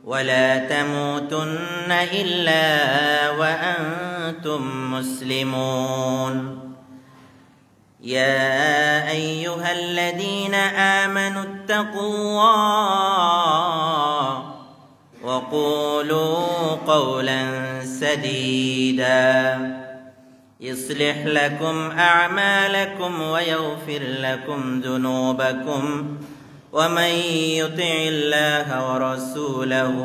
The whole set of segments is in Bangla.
ولا تموتن إلا وأنتم مسلمون يا أيها الذين آمنوا اتقوا الله وقولوا قولا سديدا يصلح لكم أعمالكم ويغفر لكم ذنوبكم ومن يطع الله ورسوله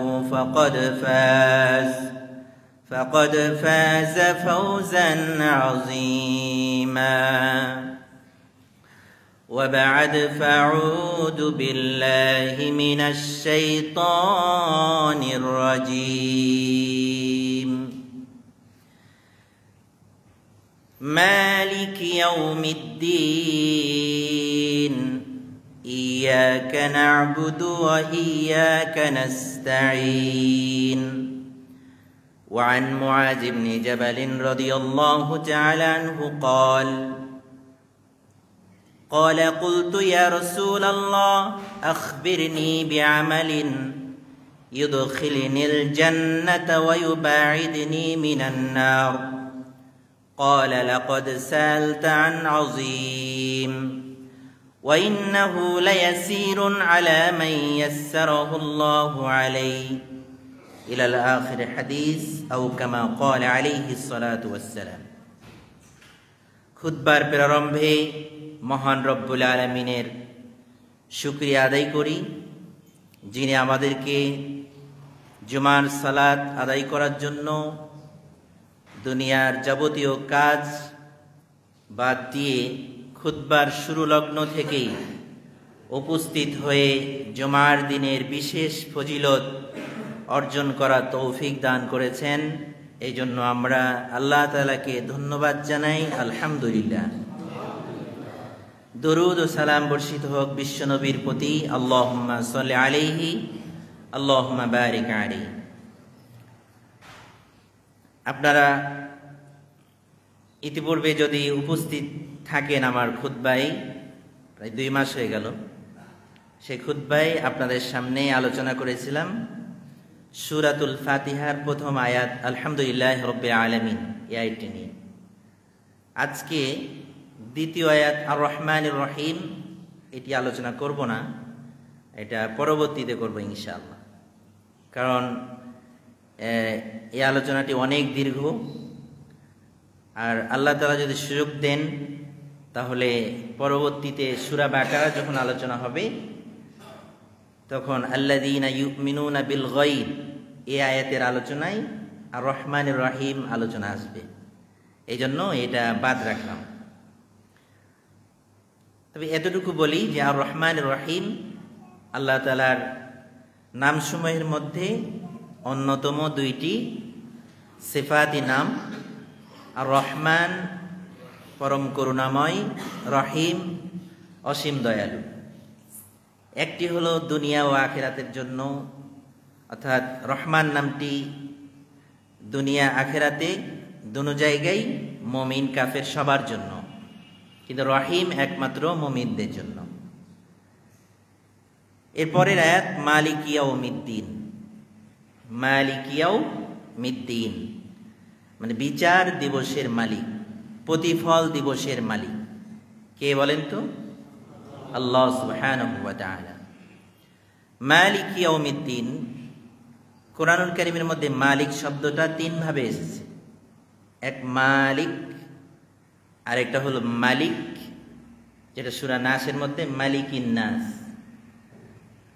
فقد فاز فوزا عظيما وبعد فاعوذ بالله من الشيطان الرجيم مالك يوم الدين إياك نعبد وإياك نستعين وعن معاذ بن جبل رضي الله تعالى عنه قال قلت يا رسول الله أخبرني بعمل يدخلني الجنة ويباعدني من النار قال لقد سألت عن عظيم وإنه ليسير على من يسره الله عليه إلى الآخر حديث أو كما قال عليه الصلاة والسلام খুতবার প্রারম্ভে মহান রব্বুল আলামিনের শুকরিয়া আদায় করি যিনি আমাদেরকে জুমার সালাত আদায় করার জন্য দুনিয়ার যাবতীয় কাজ বাদ দিয়ে খুতবার শুরু লগ্ন থেকেই উপস্থিত হয়ে জুমার দিনের বিশেষ ফজিলত অর্জন করার তৌফিক দান করেছেন। এই জন্য আমরা আল্লাহ তাআলাকে ধন্যবাদ জানাই, আলহামদুলিল্লাহ। দরুদ ও সালাম বর্ষিত হোক বিশ্বনবীর প্রতি, আল্লাহুম্মা সাল্লি আলাইহি আল্লাহুম্মা বারিক আলাইহি। আপনারা ইতিপূর্বে যদি উপস্থিত থাকেন আমার খুতবায়, প্রায় 2 মাস হয়ে গেল, সেই খুতবায় আপনাদের সামনে আলোচনা করেছিলাম সূরাতুল ফাতিহার প্রথম আয়াত আলহামদুলিল্লাহি রাব্বিল আলামিন এই আয়াতটি নিয়ে। আজকে দ্বিতীয় আয়াত আর রহমানির রহিম, এটি আলোচনা করব না, এটা পরবর্তীতে করব ইনশাআল্লাহ, কারণ এই আলোচনাটি অনেক দীর্ঘ। আর আল্লাহ তাআলা যদি সুযোগ দেন তাহলে পরবর্তীতে সূরা বাকারা যখন আলোচনা হবে তখন আল্লাযীনা ইউমিনুনা বিল গায়ব এই আয়াতের আলোচনায় আর রহমানির রহিম আলোচনা আসবে, এই জন্য এটা বাদ রাখলাম। তবে এতটুকু বলি যে আর রহমানির রহিম আল্লাহ তাআলার নামসমূহের মধ্যে অন্যতম 2টি সিফাতি নাম। আর রহমান পরম করুণাময়, রহিম অসীম দয়ালু। একটি হলো দুনিয়া ও আখিরাতের জন্য, অর্থাৎ রহমান নামটি দুনিয়া আখিরাতে দুনো জায়গায় মুমিন কাফের সবার জন্য, কিন্তু রহিম একমাত্র মুমিনদের জন্য। এরপরের আয়াত মালিক ইয়াউমিদ্দিন, মালিক ইয়াউমিদ্দিন মানে বিচার দিবসের মালিক, প্রতিফল দিবসের মালিক কে বলেন তো? আল্লাহ সুবহানাহু ওয়া তাআলা। মালিক ইয়াউমিদ্দিন, কোরআনুল কারীমের মধ্যে মালিক শব্দটা 3 ভাবে এসেছে। এক মালিক, আরেকটা হলো মালিক যেটা সূরা নাসের মধ্যে মালিকিন নাস,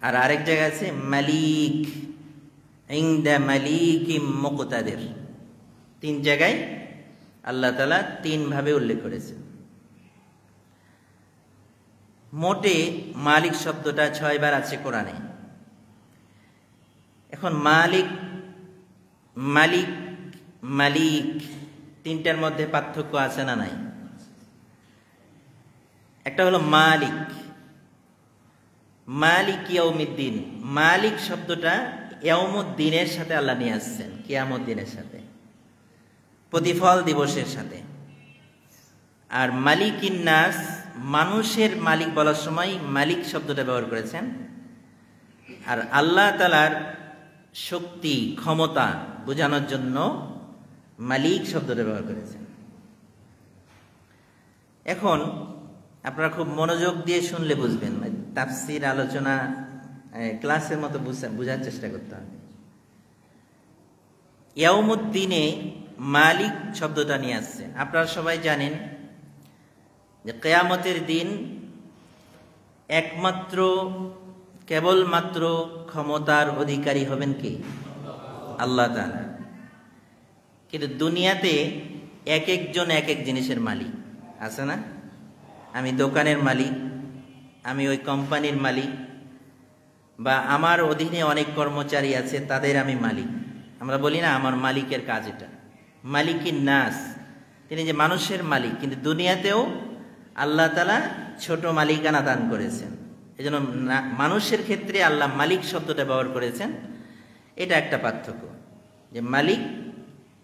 আর আরেক জায়গায় আছে মালিক ইনদা মালিকিম মুকতাদির। 3 জায়গায় আল্লাহ তাআলা 3 ভাবে উল্লেখ করেছেন। মোটে মালিক শব্দটা 6 বার আছে কোরআনে। এখন মালিক, মালিক, মালিক 3টার মধ্যে পার্থক্য আছে না নাই? একটা হলো মালিক, মালিক ইয়াউমিদ্দিন, মালিক শব্দটা ইয়াউমুদ্দিনের সাথে আল্লাহ নিয়ে আসছেন, কিয়ামত-দিনের সাথে, প্রতিফল দিবসের সাথে। আর মালিকিন নাস, মানুষের মালিক বলার সময় মালিক শব্দটা ব্যবহার করেছেন। আর আল্লাহ তাআলার শক্তি ক্ষমতা বোঝানোর জন্য মালিক শব্দটা ব্যবহার করেছেন। এখন আপনারা খুব মনোযোগ দিয়ে শুনলে বুঝবেন, তাফসীর আলোচনা ক্লাসের মতো বোঝার চেষ্টা করতে হবে। ইয়াউমুদ্দিনে মালিক শব্দটা নিয়ে আসছে। আপনারা সবাই জানেন যে কিয়ামতের দিন একমাত্র কেবলমাত্র ক্ষমতার অধিকারী হবেন কে? আল্লাহ তাআলা। কিন্তু দুনিয়াতে এক একজন এক এক জিনিসের মালিক আছে না? আমি দোকানের মালিক, আমি ওই কোম্পানির মালিক, বা আমার অধীনে অনেক কর্মচারী আছে তাদের আমি মালিক। আমরা বলি না আমার মালিকের কাজ এটা, মালিকিন নাস, তিনি যে মানুষের মালিক। কিন্তু দুনিয়াতেও আল্লাহ তাআলা ছোট মালিকানা দান করেছেন। এজন্য মানুষের ক্ষেত্রে আল্লাহ মালিক শব্দটা ব্যবহার করেছেন। এটা একটা পার্থক্য, যে মালিক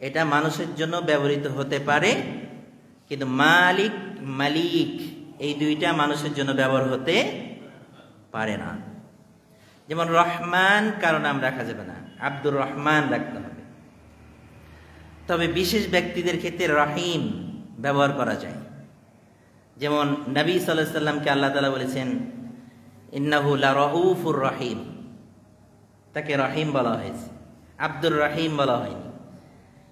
এটা মানুষের জন্য ব্যবহৃত হতে পারে, কিন্তু মালিক মালিক এই দুইটা মানুষের জন্য ব্যবহার হতে পারে না। যেমন রহমান কারো নাম রাখা যাবে না, আব্দুর রহমান রাখতে হবে। তবে বিশেষ ব্যক্তিদের ক্ষেত্রে রহিম ব্যবহার করা যায়। যেমন নবী সাল্লাল্লাহু আলাইহি ওয়াসাল্লামকে আল্লাহ তাআলা বলেছেন ইন্নাহু লারউফুর রহিম, তাকে রহিম বলা হয়েছে, আব্দুর রহিম বলা হয়নি।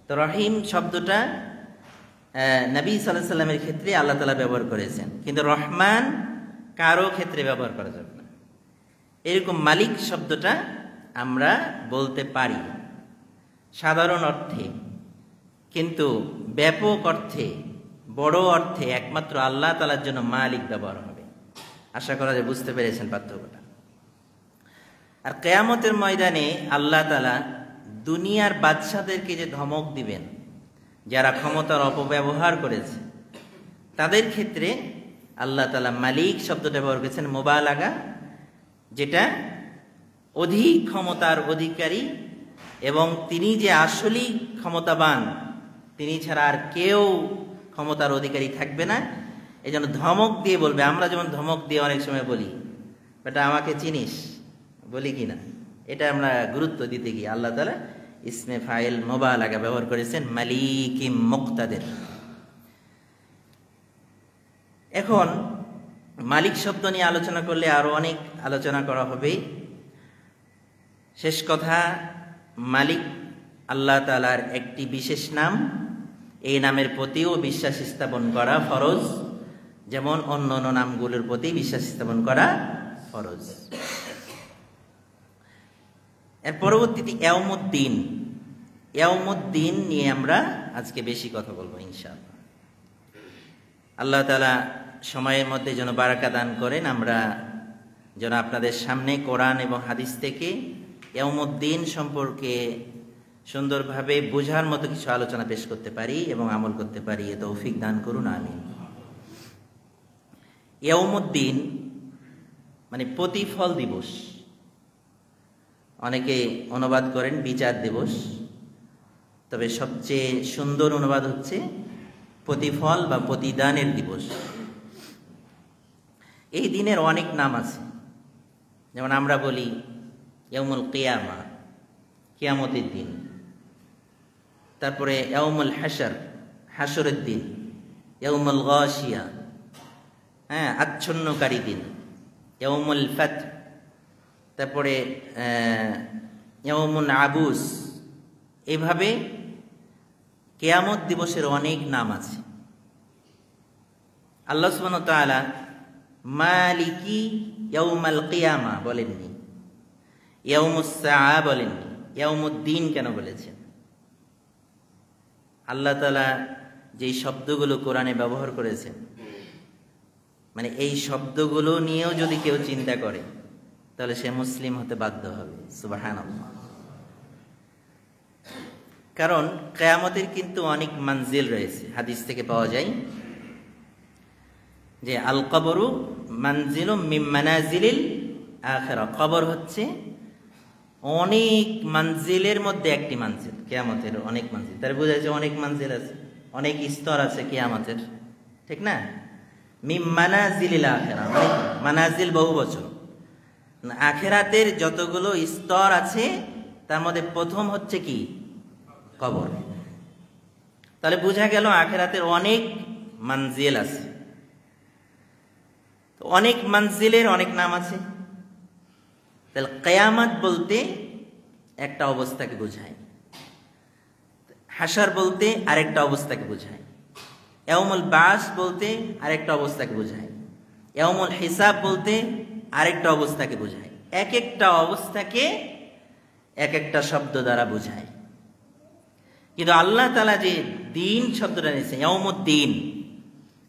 তো রহিম শব্দটা নবী সাল্লাল্লাহু আলাইহি ওয়াসাল্লামের ক্ষেত্রে আল্লাহ তাআলা ব্যবহার করেছেন, কিন্তু রহমান কারো ক্ষেত্রে ব্যবহার করা যাবে না। এরকম মালিক শব্দটা আমরা বলতে পারি সাধারণ অর্থে, কিন্তু ব্যাপক অর্থে বড় অর্থে একমাত্র আল্লাহ তাআলার জন্য মালিক ব্যবহার হবে। আশা করা যায় বুঝতে পেরেছেন পার্থক্যটা। আর কিয়ামতের ময়দানে আল্লাহ তাআলা দুনিয়ার বাদশাদেরকে যে ধমক দিবেন, যারা ক্ষমতার অপব্যবহার করেছে তাদের ক্ষেত্রে আল্লাহ তাআলা মালিক শব্দটা ব্যবহার করেছেন মুবালাগা, যেটা অধিক ক্ষমতার অধিকারী এবং তিনি যে আসলেই ক্ষমতাবান, তিনি ছাড়া আর কেউ ক্ষমতার অধিকারী থাকবে না। এই জন্য ধমক দিয়ে বলবে। আমরা যেমন ধমক দিয়ে অনেক সময় বলি বেটা আমাকে চিনিস, বলি কি না, এটা আমরা গুরুত্ব দিতে গিয়ে আল্লাহ তাআলা ইসমে ফাইল মুবালাগা ব্যবহার করেছেন মালিকিম মুক্তাদের। এখন মালিক শব্দ নিয়ে আলোচনা করলে আরো অনেক আলোচনা করা হবে। শেষ কথা, মালিক আল্লাহ তাআলার একটি বিশেষ নাম, এই নামের প্রতিও বিশ্বাস স্থাপন করা ফরজ, যেমন অন্য অন্য নামগুলোর প্রতি বিশ্বাস স্থাপন করা ফরজ। এর পরবর্তীতে ইয়াউমুদ্দিন। ইয়াউমুদ্দিন নিয়ে আমরা আজকে বেশি কথা বলবো ইনশাআল্লাহ। আল্লাহ তাআলা সময়ের মধ্যে যেন বারাকা দান করেন, আমরা যেন আপনাদের সামনে কোরআন এবং হাদিস থেকে ইয়াউমুদ্দিন সম্পর্কে সুন্দরভাবে বোঝার মতো কিছু আলোচনা পেশ করতে পারি এবং আমল করতে পারি, এ তৌফিক দান করুন, আমিন। ইয়াউমুদ্দিন মানে প্রতিফল দিবস, অনেকে অনুবাদ করেন বিচার দিবস, তবে সবচেয়ে সুন্দর অনুবাদ হচ্ছে প্রতিফল বা প্রতিদানের দিবস। এই দিনের অনেক নাম আছে, যেমন আমরা বলি ইয়াউমুল কিয়ামা, কিয়ামতের দিন। তারপরে ইয়াউমুল হাশর, হাশরের দিন। ইয়াউমুল গাশিয়া, আচ্ছন্নকারী দিন। ইয়াউমুল ফাত, তারপরে ইয়াউমুন আবুস। এইভাবে কিয়ামত দিবসের অনেক নাম আছে। আল্লাহ সুবহানাহু ওয়া তাআলা মালিকি ইয়াউমাল কিয়ামা বলেননি, ইয়াউমুস সাআ বলেননি, ইয়াউমুদ্দিন কেন বলেছেন? আল্লাহ তাআলা যেই শব্দগুলো কোরআনে ব্যবহার করেছেন, মানে এই শব্দগুলো নিয়েও যদি কেউ চিন্তা করে তাহলে সে মুসলিম হতে বাধ্য হবে। সুবহানাল্লাহ। কারণ কিয়ামতের কিন্তু অনেক মানজিল রয়েছে, হাদিস থেকে পাওয়া যায় যে আল কবরু মানজিলুম মিন মানাজিলিল আখিরা, কবর হচ্ছে অনেক মানজিলের মধ্যে একটি মানজিল। কিয়ামতের অনেক মানজিল, তার বোঝা যাচ্ছে অনেক মানজিল আছে, অনেক স্তর আছে কিয়ামতের, ঠিক না? মিন মানাজিলিল আখিরা, মানাজিল বহু বচন, আখিরাতের যতগুলো স্তর আছে তার মধ্যে প্রথম হচ্ছে কি? কবর। তাহলে বোঝা গেল আখিরাতের অনেক মানজিল আছে। অনেক মানজিলের অনেক নাম আছে। তাহলে কিয়ামত বলতে একটা অবস্থাকে বোঝায়, হাশর বলতে আরেকটা অবস্থাকে বোঝায়, ইয়াউমুল বাস বলতে আরেকটা অবস্থাকে বোঝায়, ইয়াউমুল হিসাব বলতে আরেকটা অবস্থাকে বোঝায়। এক একটা অবস্থাকে এক একটা শব্দ দ্বারা বোঝায়। কিন্তু আল্লাহ তাআলা যে দিন শব্দটা নিয়েছে, ইয়াউমুদ্দিন,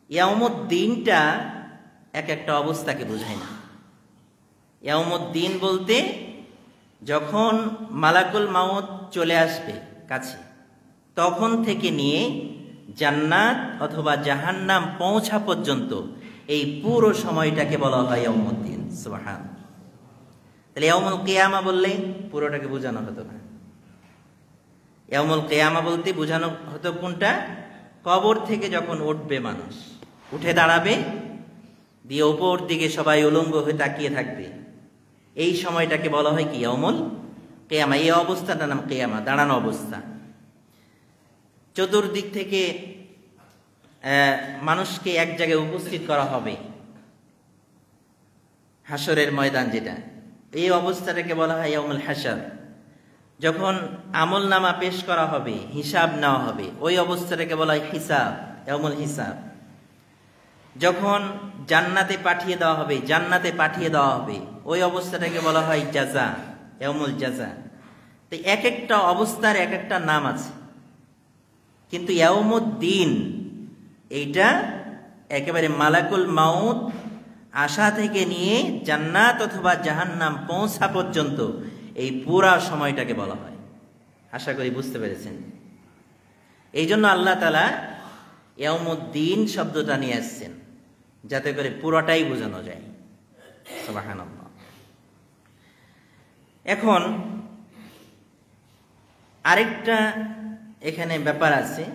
ইয়াউমুদ্দিনটা এক একটা অবস্থাকে বোঝায় না। ইয়াউমুদ্দিন বলতে যখন মালাকুল মাউত চলে আসবে কাছে, তখন থেকে নিয়ে জান্নাত অথবা জাহান্নাম পৌঁছা পর্যন্ত এই পুরো সময়টাকে বলা হয় ইয়াউমুদ্দিন। সুবহান। তাহলে ইয়াউমুল কিয়ামা বললে পুরোটাকে বোঝানো হতো না। ইয়াউমুল কিয়ামা বলতে বোঝানো হতো কোনটা? কবর থেকে যখন উঠবে মানুষ, উঠে দাঁড়াবে, দিয়ে উপর দিকে সবাই উলঙ্গ হয়ে তাকিয়ে থাকবে, এই সময়টাকে বলা হয় কি? ইয়াউমুল কিয়ামা। এই অবস্থাটার নাম কিয়ামা, দাঁড়ানো অবস্থা। চতুর্দিক থেকে মানুষকে এক জায়গায় উপস্থিত করা হবে, হাসরের ময়দান যেটা, এই অবস্থাটাকে বলা হয় ইয়াউমুল হাসর। যখন আমল নামা পেশ করা হবে, হিসাব নেওয়া হবে, ওই অবস্থাটাকে বলা হয় হিসাব, ইয়াউমুল হিসাব। যখন জান্নাতে পাঠিয়ে দেওয়া হবে, জান্নাতে পাঠিয়ে দেওয়া হবে, ওই অবস্থাটাকে বলা হয় জাযা, ইয়াউমুল জাযা। তো এক একটা অবস্থার এক একটা নাম আছে। কিন্তু ইয়াউমুদ্দিন এইটা একেবারে মালাকুল মাউত আসা থেকে নিয়ে জান্নাত অথবা জাহান্নাম পৌঁছা পর্যন্ত এই পুরা সময়টাকে বলা হয়। আশা করি বুঝতে পেরেছেন। এই জন্য আল্লাহ তাআলা ইয়াউমুদ্দিন শব্দটা নিয়ে আসছেন, যাতে করে পুরোটাই বোঝানো যায়। সুবহানাল্লাহ। এখন আরেকটা এখানে ব্যাপার আছে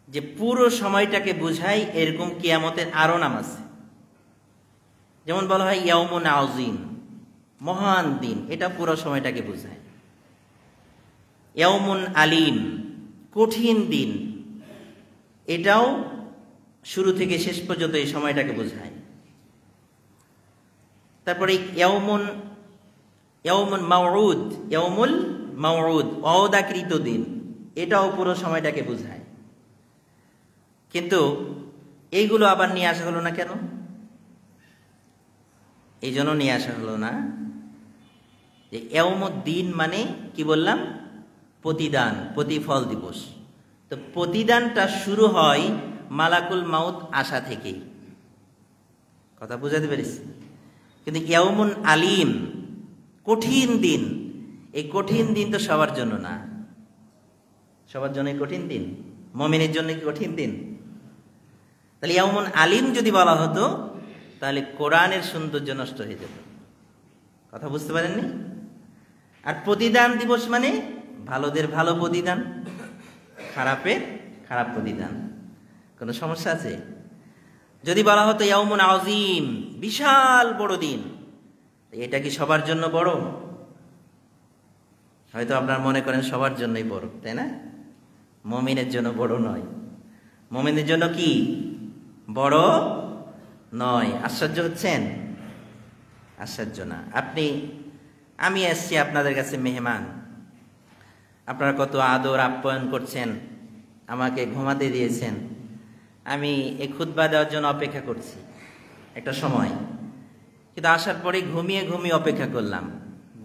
যে পুরো সময়টাকে বোঝায় এরকম কিয়ামতের আরো নাম আছে। যেমন বলা হয় ইয়াউমুন আযীম, মহান দিন, এটা পুরো সময়টাকে বোঝায়। ইয়াউমুন আলিম, কঠিন দিন, এটাও শুরু থেকে শেষ পর্যন্ত এই সময়টাকে বোঝায়। তারপরে ইয়াউমুন মাউউদ, ইয়াউমুল মাউউদ, ওয়াদাকৃত দিন, এটাও পুরো সময়টাকে বোঝায়। কিন্তু এইগুলো আবার নিয়ে আসা হলো না কেন? এই জন্য নিয়ে আসা হলো না যে ইয়াউমুদ্দিন মানে কি বললাম? প্রতিদান, প্রতিফল দিবস। তো প্রতিদানটা শুরু হয় মালাকুল মাউত আসা থেকেই। কথা বুঝাতে পেরেছি? কিন্তু ইয়াউমুন আলিম, কঠিন দিন, এই কঠিন দিন তো সবার জন্য না। সবার জন্য কঠিন দিন, মুমিনের জন্য কি কঠিন দিন? তাহলে ইয়াউমুন আলিম যদি বলা হতো তাহলে কোরআনের সৌন্দর্য নষ্ট হয়ে যেত। কথা বুঝতে পারেননি? আর প্রতিদান দিবস মানে ভালোদের ভালো প্রতিদান, খারাপের খারাপ প্রতিদান। কোনো সমস্যা আছে? যদি বলা হতো ইয়াউমুন আযীম, বিশাল বড় দিন, এটা কি সবার জন্য বড়? হয়তো আপনারা মনে করেন সবার জন্যই বড়, তাই না? মুমিনের জন্য বড় নয়। মুমিনের জন্য কি বড় নয়। আশ্চর্য হচ্ছেন? আশ্চর্য না। আমি এসছি আপনাদের কাছে মেহমান, আপনারা কত আদর আপ্যায়ন করছেন, আমাকে ঘুমাতে দিয়েছেন। আমি এই খুতবা দেওয়ার জন্য অপেক্ষা করছি একটা সময়, কিন্তু আসার পরে ঘুমিয়ে ঘুমিয়ে অপেক্ষা করলাম।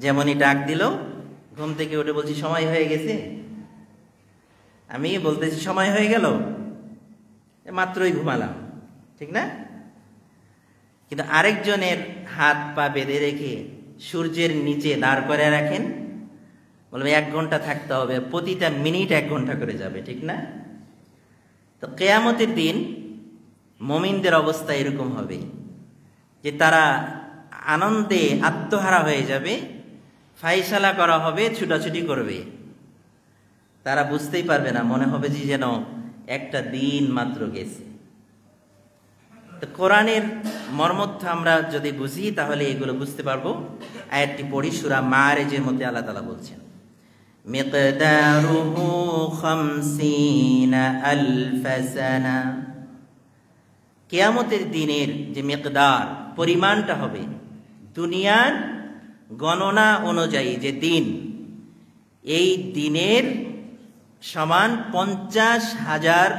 যেমনই ডাক দিল, ঘুম থেকে উঠে বলছি সময় হয়ে গেছে। আমি বলতেছি সময় হয়ে গেল, মাত্রই ঘুমালাম, ঠিক না? কিন্তু আরেকজনের হাত পা বেঁধে রেখে সূর্যের নিচে দাঁড় করে রাখেন, বলবে 1 ঘন্টা থাকতে হবে, প্রতিটা মিনিট 1 ঘন্টা করে যাবে, ঠিক না? তো কিয়ামতের দিন মুমিনদের অবস্থা এরকম হবে যে তারা আনন্দে আত্মহারা হয়ে যাবে, ফাইসালা করা হবে, ছুটাছুটি করবে, তারা বুঝতেই পারবে না, মনে হবে যে যেন একটা দিন মাত্র গেছে। তো কোরআনের মর্মর্থ আমরা যদি বুঝি তাহলে এগুলো বুঝতে পারবো। আয়াতটি পড়ি, সূরা মাআরিজের মধ্যে আল্লাহ তাআলা বলছেন, মিকদারুহু 50 আলফ সানা। কিয়ামতের দিনের যে মিকদার, পরিমাণটা হবে, দুনিয়ার গণনা অনুযায়ী যে দিন, এই দিনের সমান 50,000,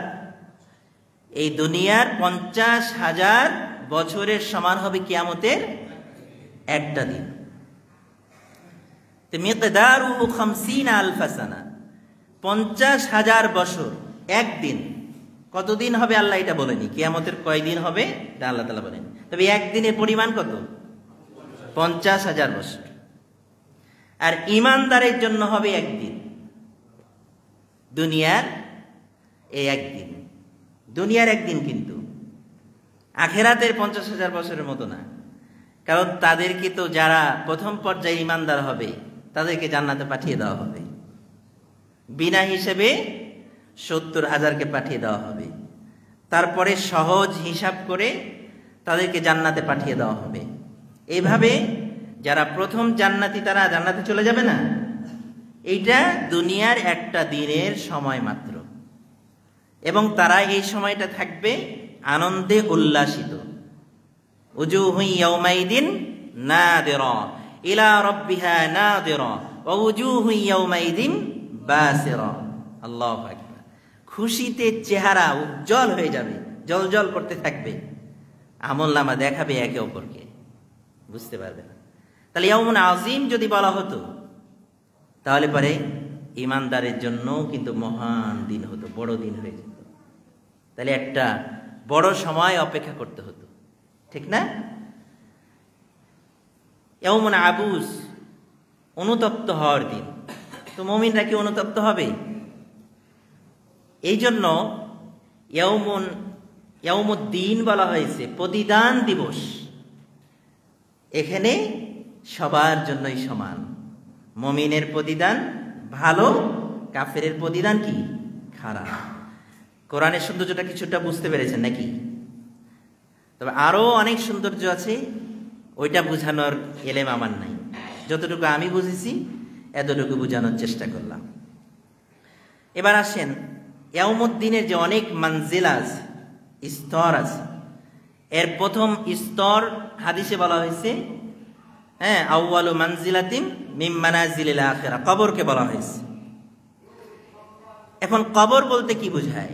এই দুনিয়ার 50,000 বছরের সমান হবে কিয়ামতের একটা দিন। তো মিকদারুহু 50 আলফ সানা, 50,000 বছর একদিন। কতদিন হবে আল্লাহ এটা বলেনি, কিয়ামতের কয়দিন হবে এটা আল্লাহ তাআলা বলেন। তবে একদিনের পরিমাণ কত? 50,000 বছর। আর ঈমানদারের জন্য হবে একদিন, দুনিয়ার এই একদিন, দুনিয়ার একদিন, কিন্তু আখেরাতের 50,000 বছরের মতো না। কারণ তাদেরকে তো, যারা প্রথম পর্যায়ে ঈমানদার হবে তাদেরকে জান্নাতে পাঠিয়ে দেওয়া হবে, বিনা হিসেবে 70,000কে পাঠিয়ে দেওয়া হবে। তারপরে সহজ হিসাব করে তাদেরকে জান্নাতে পাঠিয়ে দেওয়া হবে। এইভাবে যারা প্রথম জান্নাতি তারা জান্নাতে চলে যাবে না। এইটা দুনিয়ার একটা দিনের সময় মাত্র, এবং তারা এই সময়টা থাকবে আনন্দে উল্লাসিত। উজুহু ইয়াউমাইদিন নাদিরা ইলা রাব্বিহা নাদিরা ওয়া উজুহু ইয়াউমাইদিন বাসিরা। আল্লাহু আকবার। খুশিতে চেহারা উজ্জ্বল হয়ে যাবে, জ্বলজ্বল করতে থাকবে, আমলনামা দেখাবে একে অপরকে, বুঝতে পারবে না। তাহলে ইয়াউমুন আযীম যদি বলা হতো তাহলে পরে ঈমানদারের জন্য কিন্তু মহান দিন হতো, বড় দিন হয়ে যেত। তাহলে একটা বড় সময় অপেক্ষা করতে হতো, ঠিক না? ইয়াউমুন আবুস, অনুতপ্ত হওয়ার দিন। তো মুমিনরা কি অনুতপ্ত হবে? এই জন্য ইয়াউমুদ্দিন বলা হয়েছে, প্রতিদান দিবস। এখানে সবার জন্যই সমান। মুমিনের প্রতিদান ভালো, কাফেরের প্রতিদান কি? খারাপ। কোরআনের সৌন্দর্যটা কিছুটা বুঝতে পেরেছেন নাকি? তবে আরো অনেক সৌন্দর্য আছে, ওইটা বুঝানোর এলেম আমার নাই। যতটুকু আমি বুঝেছি এতটুকু বুঝানোর চেষ্টা করলাম। এবার আসেন, ইয়াউমুদ্দিনের যে অনেক মানজিল আছে, স্তর আছে, এর প্রথম স্তর হাদিসে বলা হয়েছে, আউয়ালু মানজিলাতিন মিন মানাজিলিল আখিরা, কবরকে বলা হয়েছে। এখন কবর বলতে কি বোঝায়?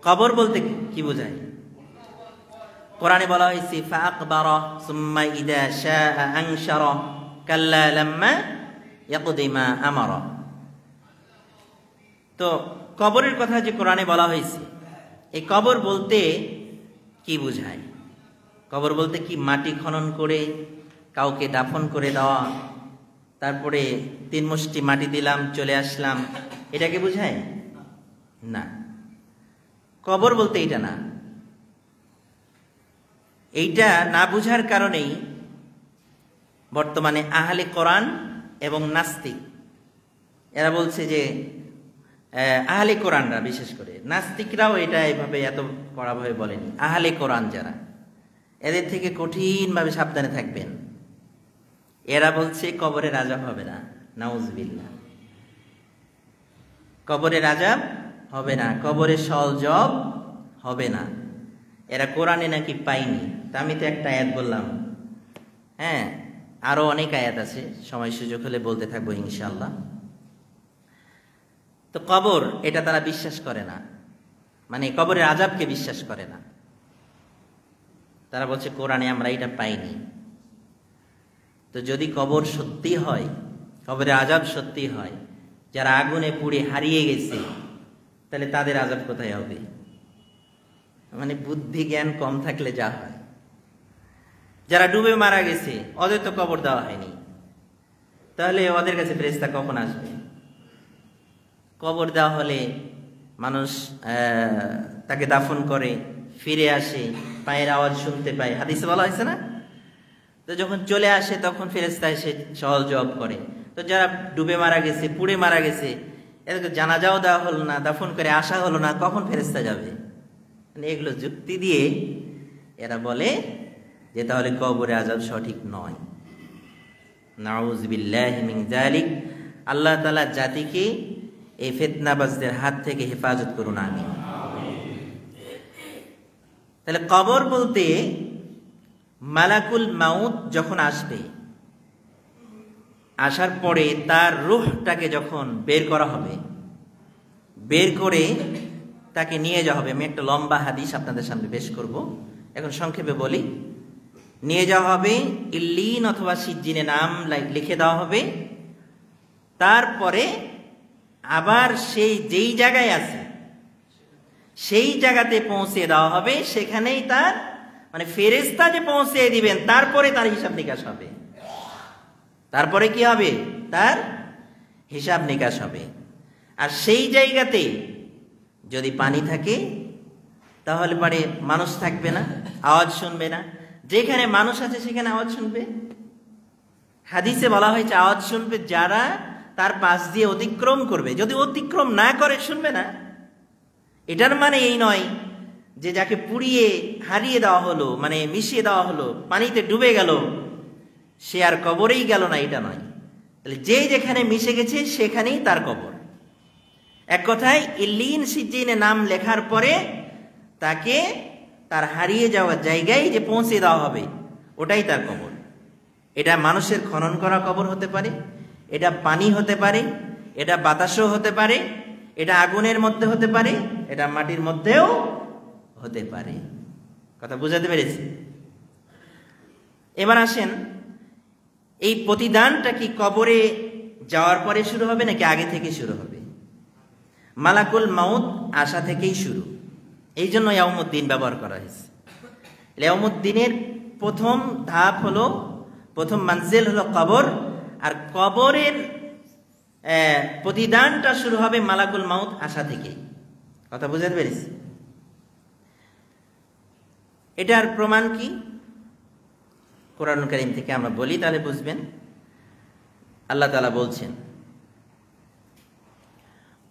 কবর বলতে কি বোঝায়? কোরআনে বলা হয়েছে ফাআকবারা সুম্মা ইদা শাআ আনশারা কাল্লা লাম্মা ইয়াকদি মা আমারা। তো কবরের কথা যে কোরআনে বলা হয়েছে, এই কবর বলতে কি বোঝায়? কবর বলতে কি মাটি খনন করে কাউকে দাফন করে দেওয়া, তারপরে 3 মুষ্টি মাটি দিলাম চলে আসলাম, এটাকে বোঝায় না। কবর বলতে এটা না। এইটা না বুঝার কারণেই বর্তমানে আহলে কোরআন এবং নাস্তিক এরা বলছে যে, আহলে কোরআনরা বিশেষ করে, নাস্তিকরাও এটা এভাবে এত কড়াভাবে বলেনি, আহলে কোরআন যারা, এদের থেকে কঠিনভাবে সাবধানে থাকবেন। এরা বলছে কবরের আযাব হবে না, নাউযুবিল্লাহ। কবরের আযাব হবে না, কবরের সওয়াল হবে না। এরা কোরআনে নাকি পায়নি। তা আমি তো একটা আয়াত বললাম, আরো অনেক আয়াত আছে, সময় সুযোগ হলে বলতে থাকবো ইনশাআল্লাহ। তো কবর এটা তারা বিশ্বাস করে না, মানে কবরের আযাবকে বিশ্বাস করে না। তারা বলছে কোরআনে আমরা এটা পাইনি। তো যদি কবর সত্যি হয়, কবরের আযাব সত্যি হয়, যারা আগুনে পুড়ে হারিয়ে গেছে, তাহলে তাদের আযাব কোথায় হবে? মানে বুদ্ধি জ্ঞান কম থাকলে যা হয়। যারা ডুবে মারা গেছে, ওদের তো কবর দেওয়া হয়নি, তাহলে ওদের কাছে ফেরেশতা কখন আসবে? কবর দেওয়া হলে মানুষ তাকে দাফন করে, ফিরে আসে, পায়ের আওয়াজ শুনতে পায়, হাদিসে বলা হয়েছে না? তো যখন চলে আসে তখন ফেরেশতা এসে সওয়াল জবাব করে। তো যারা ডুবে মারা গেছে, পুড়ে মারা গেছে, এদেরকে জানাজাও দেওয়া হলো না, দাফন করে আসা হলো না, কখন ফেরেশতা যাবে? মানে এগুলো যুক্তি দিয়ে এরা বলে যে তাহলে কবরে আযাব সঠিক নয়। নাউযুবিল্লাহি মিন যালিক। আল্লাহ তাআলা জাতিকে এই ফিতনাবাজদের হাত থেকে হেফাজত করুন, আমিন। তাহলে কবর বলতে মালাকুল মাউত যখন আসবে, আসার পরে তার রূহটাকে যখন বের করা হবে, বের করে তাকে নিয়ে যাওয়া হবে। আমি একটা লম্বা হাদিস আপনাদের সামনে পেশ করব, এখন সংক্ষেপে বলি। নিয়ে যাওয়া হবে, ইল্লিন অথবা সিজ্জিনে নাম লিখে দেওয়া হবে। তারপরে আবার সেই যেই জায়গায় আছে সেই জায়গাতে পৌঁছে দেওয়া হবে। সেখানেই তার মানে ফেরেশতা যে পৌঁছে দিবেন, তারপরে তার হিসাব নিকাশ হবে। তারপরে কি হবে? তার হিসাব নিকাশ হবে। আর সেই জায়গাতে যদি পানি থাকে তাহলে পরে মানুষ থাকবে না, আওয়াজ শুনবে না। যেখানে মানুষ আছে সেখানে আওয়াজ শুনবে। হাদিসে বলা হয়েছে আওয়াজ শুনবে যারা তার পাশ দিয়ে অতিক্রম করবে। যদি অতিক্রম না করে শুনবে না। এটার মানে এই নয় যে যাকে পুড়িয়ে হারিয়ে দেওয়া হলো, মানে মিশিয়ে দেওয়া হলো, পানিতে ডুবে গেল, সে আর কবরেই গেল না, এটা নয়। তাহলে যে যেখানে মিশে গেছে সেখানেই তার কবর। এক কথায় ইল্লিন সিজ্জিনে নাম লেখার পরে তাকে তার হারিয়ে যাওয়ার জায়গায় যে পৌঁছে দেওয়া হবে, ওটাই তার কবর। এটা মানুষের খনন করা কবর হতে পারে, এটা পানি হতে পারে, এটা বাতাসও হতে পারে, এটা আগুনের মধ্যে হতে পারে, এটা মাটির মধ্যেও হতে পারে। কথা বুঝাতে পেরেছি? এবার আসেন, এই প্রতিদানটা কি কবরে যাওয়ার পরে শুরু হবে নাকি আগে থেকে শুরু হবে? মালাকুল মাউত আসা থেকেই শুরু। এই জন্য ইয়াউমুদ্দিন ব্যবহার করা হয়েছে। ইয়াউমুদ্দিনের প্রথম ধাপ হলো, প্রথম মানজিল হলো কবর। আর কবরের প্রতিদানটা শুরু হবে মালাকুল মাউত আসা থেকেই। কথা বুঝাতে পেরেছি? এটার প্রমাণ কি? কোরআনুল কারীম থেকে আমরা বলি, তাহলে বুঝবেন। আল্লাহ তাআলা বলছেন,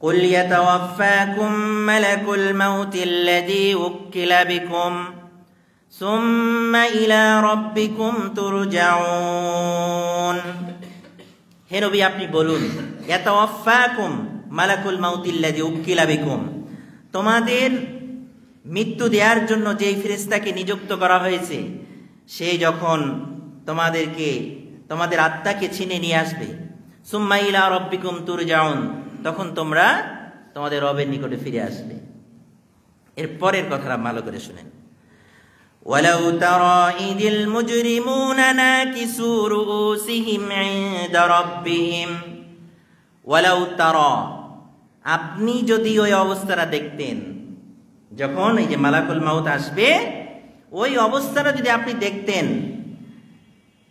কুল ইয়াতাওয়াফাকুম মালাকুল মাউতিল্লাযী উক্কিলা বিকুম সুম্মা ইলা রাব্বিকুম তুরজাউন। হে নবী, আপনি বলুন, ইয়াতাওয়াফাকুম মালাকুল মাউতিল্লাযী উক্কিলা বিকুম, তোমাদের মৃত্যু দেওয়ার জন্য যেই ফেরেশতাকে নিযুক্ত করা হয়েছে, সে যখন তোমাদেরকে, তোমাদের আত্মাকে ছিনে নিয়ে আসবে, সুম্মা ইলা রাব্বিকুম তুরজাউন, তখন তোমরা তোমাদের রবের নিকটে ফিরে আসবে। এর পরের কথাটা ভালো করে শুনেন। ওয়ালাউ তারা ইদিল মুজরিমুনা নাকিসু রুউসিহিম ইনদা রাব্বিহিম। ওয়ালাউ তারা, আপনি যদি ওই অবস্থাটা দেখতেন, যখন এই যে মালাকুল মাউত আসবে, ওই অবস্থাটা যদি আপনি দেখতেন।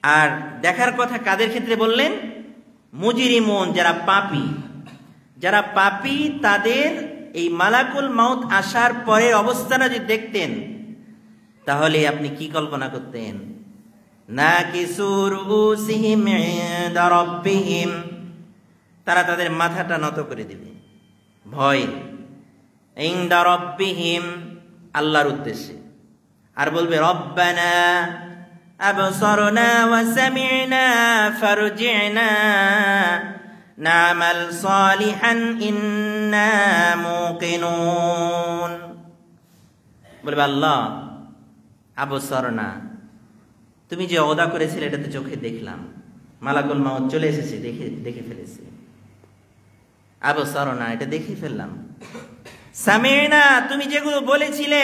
আর দেখার কথা কাদের ক্ষেত্রে বললেন? মুজরিমুন, যারা পাপী। যারা পাপী তাদের এই মালাকুল মাউত আসার পরে অবস্থাটা যদি দেখতেন, তাহলে আপনি কি কল্পনা করতেন? নাকিসু রুউসিহিম ইনদা রাব্বিহিম, তারা তাদের মাথাটা নত করে দিবে ভয়। ইনদা রাব্বিহিম, আল্লাহর উদ্দেশ্যে। আর বলবে, রব্বানা আবসারনা ওয়া সামি'না ফারজি'না না'মাল সালিহান ইন্না মুকিনুন। বলবে, আল্লাহ আবসারনা, তুমি যে ওয়াদা করেছিলে এটা তো চোখে দেখলাম, মালাকুল মাউত চলে এসেছে, দেখে ফেলেছি। আবসারনা, এটা দেখে ফেললাম। সামি'না, তুমি যেগুলো বলেছিলে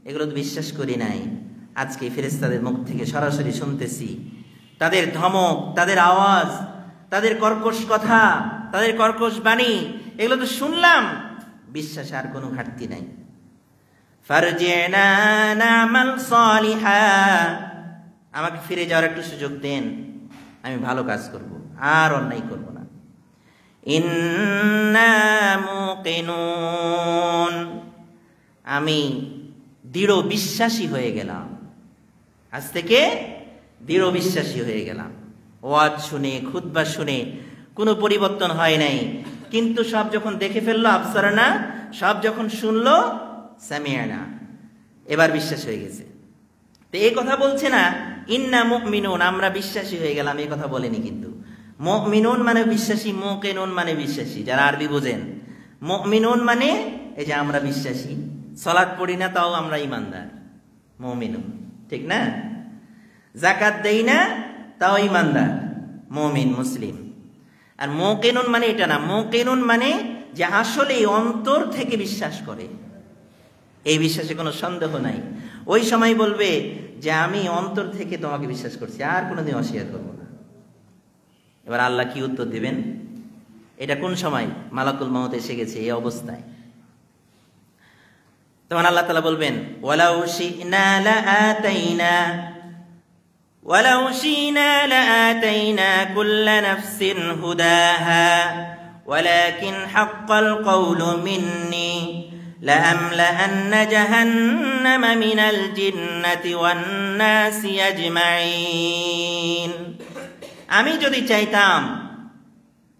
এগুলো তো বিশ্বাস করি নাই। আজকে ফেরেশতাদের মুখ থেকে সরাসরি শুনতেছি তাদের ধমক, তাদের আওয়াজ, তাদের কর্কশ কথা, তাদের কর্কশ বাণী, এগুলো তো শুনলাম, বিশ্বাসে আর কোনো ঘাটতি নাই। ফারজি'না না'মাল সালিহা, আমাকে ফিরে যাওয়ার একটু সুযোগ দেন, আমি ভালো কাজ করব, আর অন্যায় করব না। ইন্না মুকিনুন, আমি দৃঢ় বিশ্বাসী হয়ে গেলাম, আজ থেকে দৃঢ় বিশ্বাসী হয়ে গেলাম। ওয়াজ শুনে, খুতবা শুনে কোনো পরিবর্তন হয় নাই, কিন্তু সব যখন দেখে ফেললো, আবসারনা সব যখন শুনলো সামিআনা, এবার বিশ্বাস হয়ে গেছে। তো এই কথা বলছে না ইন্না মুমিনুন, আমরা বিশ্বাসী হয়ে গেলাম, এই কথা বলেনি। কিন্তু মুমিনুন মানে বিশ্বাসী, মুকিনুন মানে বিশ্বাসী, যারা আরবি বোঝেন। মুমিনুন মানে এই যে আমরা বিশ্বাসী, সালাত পড়ি না তাও আমরা ইমানদার, মুমিনুন, ঠিক না? যাকাত দেই না তাও ইমানদার, মুমিন, মুসলিম। আর মুকিনুন মানে এটা না, মুকিনুন মানে যে আসলে অন্তর থেকে বিশ্বাস করে, এই বিশ্বাসে কোনো সন্দেহ নাই। ওই সময় বলবে যে আমি অন্তর থেকে তোমাকে বিশ্বাস করছি, আর কোনোদিন অস্বীকার করবো না। এবার আল্লাহ কি উত্তর দিবেন? এটা কোন সময়? মালাকুল মাউত এসে গেছে এই অবস্থায়। তখন আল্লাহ তাআলা বলবেন ওয়ালাউ শি'না লাআতাইনা ওয়ালাউ শি'না লাআতাইনা কুল্লা নাফসিন হুদাহা ওয়ালাকিন হাক্কাল কওলু মিন্নি لأملأن جهنم من الجنة والناس أجمعين। আমি যদি চাইতাম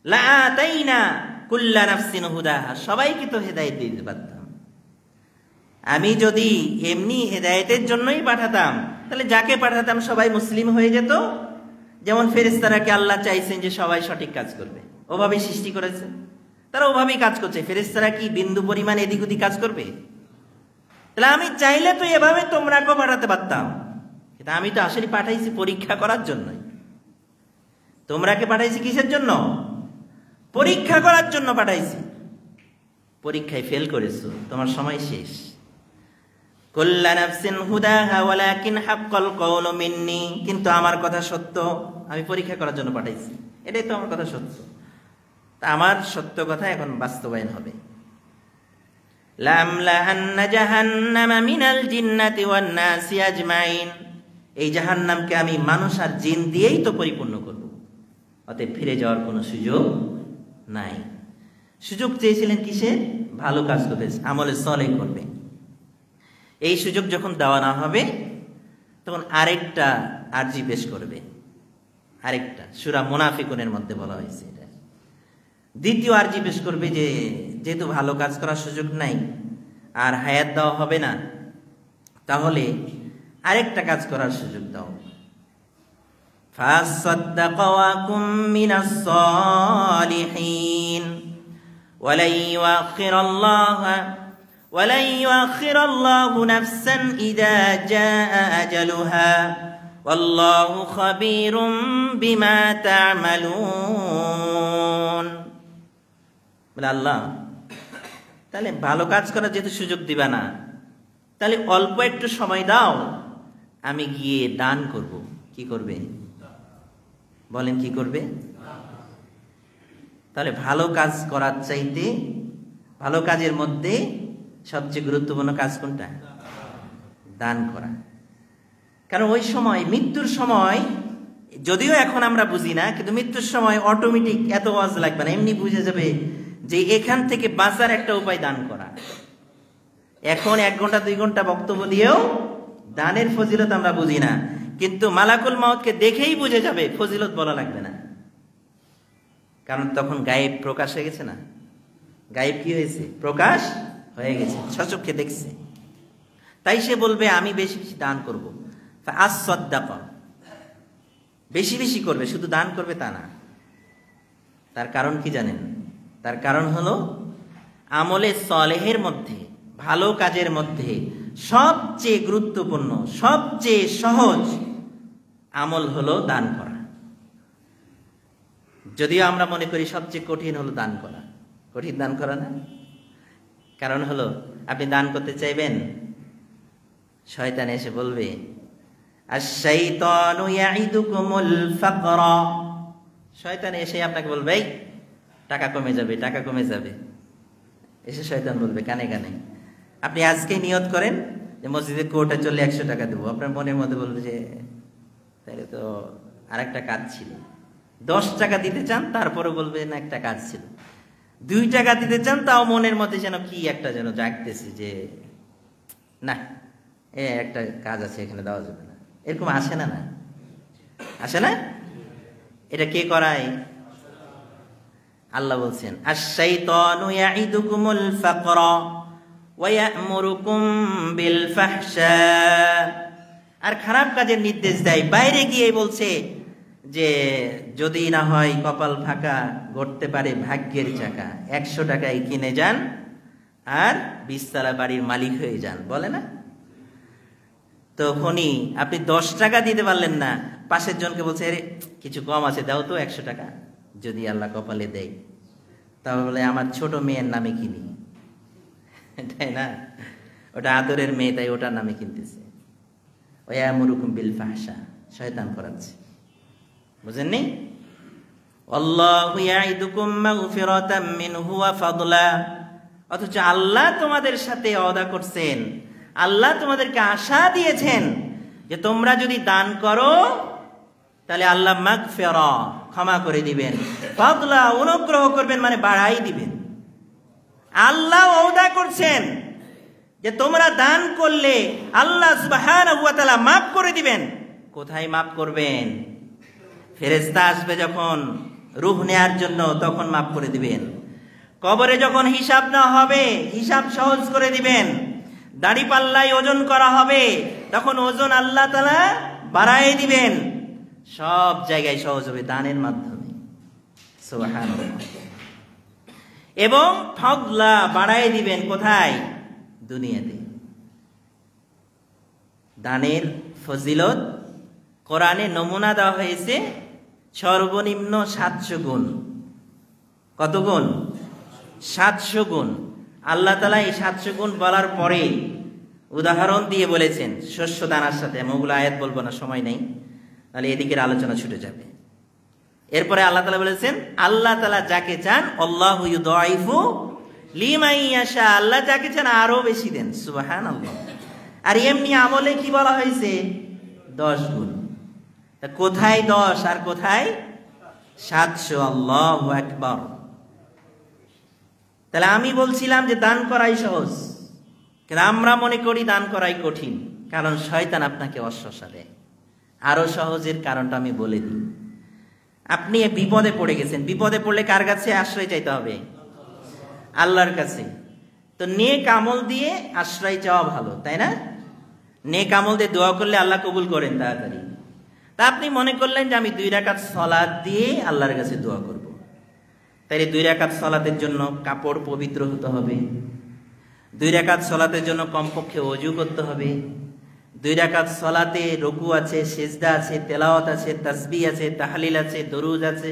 লাআতাইনা কুল্লা নাফসিন হুদাহা, সবাইকে তো হেদায়েত দিতে পারতাম। আমি যদি এমনি হেদায়েতের জন্যই পাঠাতাম, তাহলে যাকে পাঠাতাম সবাই মুসলিম হয়ে যেত। যেমন ফেরেশতারাকে আল্লাহ চাইছেন যে সবাই সঠিক কাজ করবে, ওভাবে সৃষ্টি করেছেন, তারা ওভাবেই কাজ করছে। ফেরেশতারা কি বিন্দু পরিমাণ এদিক ওদিক কাজ করবে? তাহলে আমি চাইলে তো এভাবে তোমরাকেও পাঠাতে পারতাম, কিন্তু আমি তো আসলে পাঠাইছি পরীক্ষা করার জন্যই। তোমরাকে পাঠাইছি কিসের জন্য? পরীক্ষা করার জন্য পাঠাইছি। পরীক্ষায় ফেল করেছো, তোমার সময় শেষ। কুল্লা নাফসিন হুদাহা ওয়ালাকিন হাক্কাল কওলু মিন্নি, কিন্তু আমার কথা সত্য, আমি পরীক্ষা করার জন্য পাঠাইছি, এটাই তো আমার কথা সত্য। আমার সত্য কথা এখন বাস্তবায়ন হবে। লামলাআন্না জাহান্নামা মিনাল জিন্নাতি ওয়ান নাসি আজমাইন, এই জাহান্নামকে আমি মানুষ আর জিন দিয়েই তো পরিপূর্ণ করব, অতএব ফিরে যাওয়ার কোনো সুযোগ নাই। সুযোগ চেয়েছিলেন কিসে? ভালো কাজ করবে, আমলে সলেহ করবে। এই সুযোগ যখন দেওয়া না হবে, তখন আরেকটা আরজি পেশ করবে। আরেকটা সূরা মুনাফিকুনের মধ্যে বলা হয়েছে এটা। দ্বিতীয় আরজি পেশ করবে যে যেহেতু ভালো কাজ করার সুযোগ নাই আর হায়াত দেওয়া হবে না, তাহলে আরেকটা কাজ করার সুযোগ দাও। ফাসাদ্দাকা ওয়া কুম মিনাস সালিহিন ওয়ালাই ইউআখিরাল্লাহু নাফসান ইযা জাআ আজালুহা ওয়াল্লাহু খাবীরুম বিমা তা'মালুন। বলে আল্লাহ তাহলে ভালো কাজ করার যেহেতু সুযোগ দিবা না, তাহলে অল্প একটু সময় দাও, আমি গিয়ে দান করব। কি করবে বলেন? কি করবে? তাহলে ভালো কাজ করার চাইতে ভালো কাজের মধ্যে সবচেয়ে গুরুত্বপূর্ণ কাজ কোনটা? দান করা। কারণ ওই সময়, মৃত্যুর সময়, যদিও এখন আমরা বুঝি না, কিন্তু মৃত্যুর সময় অটোমেটিক এত ওয়াজ লাগবে না, এমনি বুঝে যাবে যে এখান থেকে বাঁচার একটা উপায় দান করা। এখন 1 ঘন্টা 2 ঘন্টা বক্তব্য দিয়েও দানের ফজিলত আমরা বুঝি না, কিন্তু মালাকুল মাউতকে দেখেই বুঝে যাবে, ফজিলত বলা লাগবে না। কারণ তখন গায়েব প্রকাশ হয়ে গেছে না? গায়েব কি হয়েছে? প্রকাশ হয়ে গেছে, সচক্ষে দেখছে। তাই সে বলবে আমি বেশি বেশি দান করবো। ফাসাদ্দাকা, বেশি বেশি করবে, শুধু দান করবে তা না। তার কারণ কি জানেন? তার কারণ হলো আমলে সলেহের মধ্যে, ভালো কাজের মধ্যে সবচেয়ে গুরুত্বপূর্ণ, সবচেয়ে সহজ আমল হলো দান করা। যদিও আমরা মনে করি সবচেয়ে কঠিন হলো দান করা। কঠিন দান করা না? কারণ হলো আপনি দান করতে চাইবেন, শয়তান এসে বলবে আশ-শাইতানু ইয়াইদুকুমুল ফাকরা, শয়তান এসে আপনাকে বলবে এই টাকা কমে যাবে, টাকা কমে যাবে। এসে শয়তান বলবে কানে কানে, আপনি আজকে নিয়ত করেন যে মসজিদে কোর্টে চলে 100 টাকা দেবো। আপনার মনের মধ্যে বলবে যে তাহলে তো আরেকটা কাজ ছিল। 10 টাকা দিতে চান, তারপরে বলবে না একটা কাজ ছিল। 2 টাকা দিতে চান, তাও মনের মধ্যে যেন কি একটা যেন জাগতেছে যে না, একটা কাজ আছে, এখানে দেওয়া যাবে না। এরকম আসে না? না আসে না? এটা কে করায়? আল্লাহ বলছেন, আশ-শাইতানু ইয়াইদুকুমুল ফাকরা ওয়া ইয়া'মুরুকুম বিল ফাহশা। আর খারাপ কাজের নির্দেশ দেয়। বাইরে গিয়ে বলছে যে যদি না হয় কপাল ফাঁকা, গড়তে পারে ভাগ্যের চাকা, 100 টাকায় কিনে যান আর 20 তলা বাড়ির মালিক হয়ে যান, বলে না? তখনই আপনি 10 টাকা দিতে পারলেন না, পাশের জনকে বলছে, আরে কিছু কম আছে, দাও তো 100 টাকা, যদি আল্লাহ কপালে দেয়। তাহলে আমার ছোট মেয়ের নামে কিনি, তাই না? ওটা আদরের মেয়ে, তাই ওটার নামে কিনতেছে। ওয়ায়ামুরুকুম বিল ফাহশা, শয়তান করাচ্ছে, বুঝেননি? আল্লাহু ইয়াইদুকুম মাগফিরাতাম মিনহু ওয়া ফাদলা। অথচ আল্লাহ তোমাদের সাথে ওয়াদা করছেন, আল্লাহ তোমাদেরকে আশা দিয়েছেন যে তোমরা যদি দান করো তাহলে আল্লাহ মাগফিরা, ক্ষমা করে দিবেন, ফাদলা, অনুগ্রহ করবেন, মানে বাড়াই দিবেন। আল্লাহ ওয়াদা করছেন যে তোমরা দান করলে আল্লাহ সুবহানাহু ওয়া তাআলা মাফ করে দিবেন। কোথায় মাফ করবেন? ফেরেশতা আসবে যখন রূহ নেয়ার জন্য, তখন মাফ করে দিবেন। কবরে যখন হিসাব না হবে, হিসাব সহজ করে দিবেন। দাড়ি পাল্লায় ওজন করা হবে, তখন ওজন আল্লাহ তাআলা বাড়ায় দিবেন। সব জায়গায় সহজ হবে দানের মাধ্যমে, সুবহানাল্লাহ। এবং ফাদলা, বাড়ায় দিবেন কোথায়? দুনিয়াতে। দানের ফজিলত কোরআনে নমুনা দেওয়া হয়েছে সর্বনিম্ন 700 গুণ। কত গুণ? 700 গুণ। আল্লাহ তাআলা এই 700 গুণ বলার পরে উদাহরণ দিয়ে বলেছেন শস্য দানার সাথে। ওগুলো আয়াত বলবো না, সময় নেই, তাহলে এদিকের আলোচনা ছুটে যাবে। এরপরে আল্লাহ তাআলা বলেছেন, আল্লাহ তাআলা যাকে চান, আল্লাহু ইউদাইফু লিমান ইয়াশা, আল্লাহ যাকে চান আরো বেশি দেন, সুবহানাল্লাহ। আর এমনি আমলে কি বলা হয়েছে? 10 গুণ। কোথায় 10 আর কোথায় 700? আল্লাহু আকবার। তাহলে আমি বলছিলাম যে দান করাই সহজ, কিন্তু আমরা মনে করি দান করাই কঠিন, কারণ শয়তান আপনাকে অস্বসা দেয়। আরো সহজের কারণটা আমি বলে দিই। আপনি বিপদে পড়ে গেছেন, বিপদে পড়লে কার কাছে আশ্রয় চাইতে হবে? আল্লাহর কাছে। তো নেক আমল দিয়ে আশ্রয় চাওয়া ভালো, তাই না? নেক আমল দিয়ে দোয়া করলে আল্লাহ কবুল করেন তাড়াতাড়ি। তা আপনি মনে করলেন যে আমি 2 রাকাত সালাত দিয়ে আল্লাহর কাছে দোয়া করব। তাইলে 2 রাকাত সালাতের জন্য কাপড় পবিত্র হতে হবে, 2 রাকাত সালাতের জন্য কমপক্ষে ওযু করতে হবে, 2 রাকাত সালাতে রুকু আছে, সিজদা আছে, তেলাওয়াত আছে, তাসবিহ আছে, তাহলিল আছে, দরুদ আছে,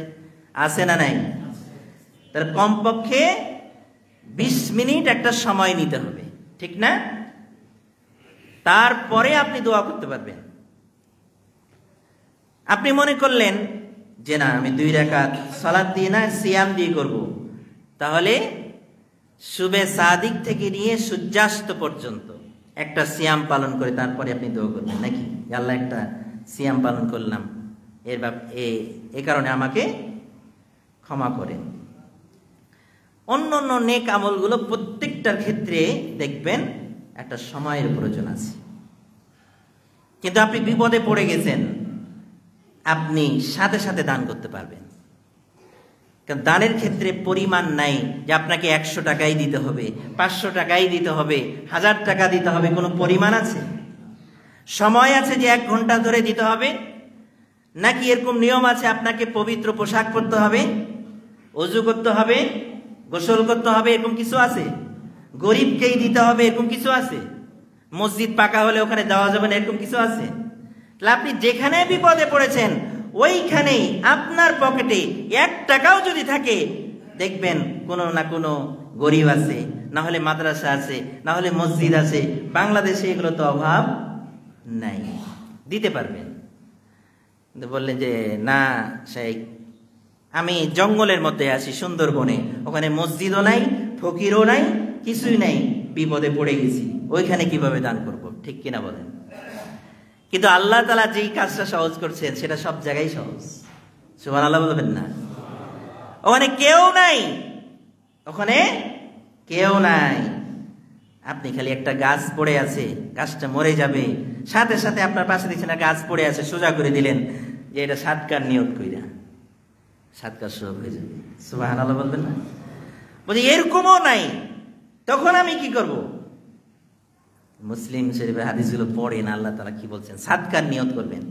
আছে না নাই? তার কমপক্ষে 20 মিনিট একটা সময় নিতে হবে, ঠিক না? তারপরে আপনি দোয়া করতে পারবেন। আপনি মনে করলেন যে না, আমি 2 রাকাত সালাত দিয়ে না, সিয়াম দিয়ে করব। তাহলে সুবে সাদিক থেকে নিয়ে সূর্যাস্ত পর্যন্ত একটা সিয়াম পালন করে তারপরে আপনি দোয়া করবেন, নাকি? আল্লাহ একটা সিয়াম পালন করলাম, এ কারণে আমাকে ক্ষমা করেন। অন্য অন্য নেক আমলগুলো প্রত্যেকটার ক্ষেত্রে দেখবেন একটা সময়ের প্রয়োজন আছে। কিন্তু আপনি বিপদে পড়ে গেছেন, আপনি সাথে সাথে দান করতে পারবেন। কারণ দানের ক্ষেত্রে পরিমাণ নাই যে আপনাকে 100 টাকাই দিতে হবে, 500 টাকাই দিতে হবে, 1000 টাকা দিতে হবে, কোনো পরিমাণ আছে? সময় আছে যে 1 ঘন্টা ধরে দিতে হবে, নাকি এরকম নিয়ম আছে আপনাকে পবিত্র পোশাক পরতে হবে, ওযু করতে হবে, গোসল করতে হবে, এরকম কিছু আছে? গরিবকেই দিতে হবে, এরকম কিছু আছে? মসজিদ পাকা হলে ওখানে দেওয়া যাবে না, এরকম কিছু আছে? তাহলে আপনি যেখানে বিপদে পড়েছেন ওইখানেই আপনার পকেটে 1 টাকাও যদি থাকে, দেখবেন কোনো না কোনো গরিব আছে, না হলে মাদ্রাসা আছে, না হলে মসজিদ আছে। বাংলাদেশে এগুলো তো অভাব নাই, দিতে পারবেন। বললেন যে না সেই আমি জঙ্গলের মধ্যে আছি, সুন্দরবনে, ওখানে মসজিদও নাই, ফকিরও নাই, কিছুই নাই, বিপদে পড়ে গেছি, ওইখানে কিভাবে দান করব? ঠিক কিনা বলেন? কিন্তু আল্লাহ তাআলা যেই কাজটা সহজ করছেন সেটা সব জায়গায় সহজ, সুবহানাল্লাহ বলবেন না? ওখানে কেউ নাই, ওখানে কেউ নাই। আপনি খালি একটা গাছ পড়ে আছে, গাছটা মরে যাবে, সাথে সাথে আপনার পাশে দেখছেন গাছ পড়ে আছে, সোজা করে দিলেন যে এটা সাদকার নিয়ত কইরা, সাদকা সব হয়ে যাবে। সুবহানাল্লাহ বলবেন না? বলি এরকমও নাই, তখন আমি কি করব? মুসলিম শরীফের হাদিসগুলো পড়েন, আল্লাহ তাআলা কি বলছেন? সাদকার নিয়ত করবেন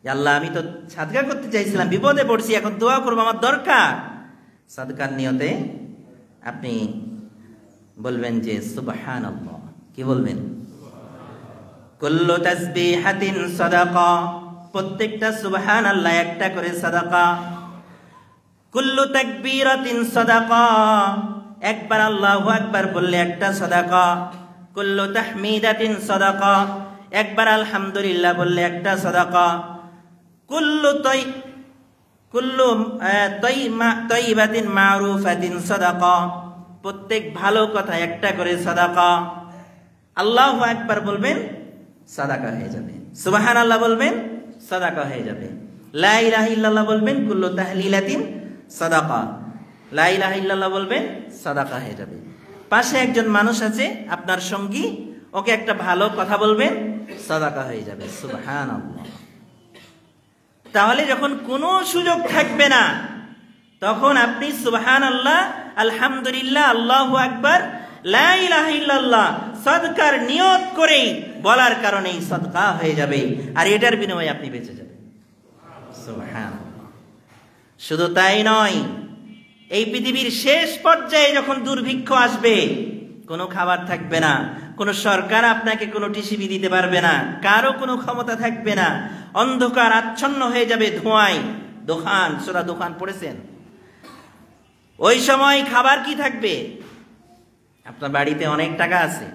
যে আল্লাহ আমি তো সাদকা করতে চাইছিলাম, বিপদে পড়ছি, এখন দোয়া করবো, আমার দরকার। সাদকার নিয়তে আপনি বলবেন যে সুবহানাল্লাহ। কি বলবেন? কুল্লু তাসবিহাতিন সাদাকা, প্রত্যেকটা সুবহানাল্লাহ একটা করে সাদাকা। কুল্লু তাকবীরাতিন সাদাকা, একবার আল্লাহু আকবার বললে একটা সাদাকা। কুল্লু তাহমিদাতিন সাদাকা, একবার আলহামদুলিল্লাহ বললে একটা সাদাকা। কুল্লু তাইয়িবাতিন মারুফাতিন সাদাকা, প্রত্যেক ভালো কথা একটা করে সাদাকা। আল্লাহু আকবার বলবেন, সাদাকা হয়ে যাবে। সুবহানাল্লাহ বলবেন, সাদাকা হয়ে যাবে। লা ইলাহা ইল্লাল্লাহ বলবেন, কুল্লু তাহলিলাতিন সাদাকা। লা ইলাহা ইল্লাল্লাহ বলবেন, সাদাকা হয়ে যাবে। পাশে একজন মানুষ আছে আপনার সঙ্গী, ওকে একটা ভালো কথা বলবেন, সাদাকা হয়ে যাবে। সুবহানাল্লাহ। তাহলে যখন কোনো সুযোগ থাকবে না, তখন আপনি সুবহানাল্লাহ, আলহামদুলিল্লাহ, আল্লাহু আকবার, লা ইলাহা ইল্লাল্লাহ সাদকার নিয়ত করেই বলার কারণেই সাদকা হয়ে যাবে, আর এটার বিনিময়ে আপনি বেঁচে যাবেন। সুবহানাল্লাহ। শুধু তাই নয়, এই পৃথিবীর শেষ পর্যায়ে যখন দুর্ভিক্ষ আসবে, কোনো খাবার থাকবে না, কোনো সরকার আপনাকে কোনো টিসিবি দিতে পারবে না, কারো কোনো ক্ষমতা থাকবে না, অন্ধকার আচ্ছন্ন হয়ে যাবে ধোঁয়ায়। দোকান, সূরা দোকান পড়েছেন? ওই সময় খাবার কি থাকবে? আপনার বাড়িতে অনেক টাকা আছে,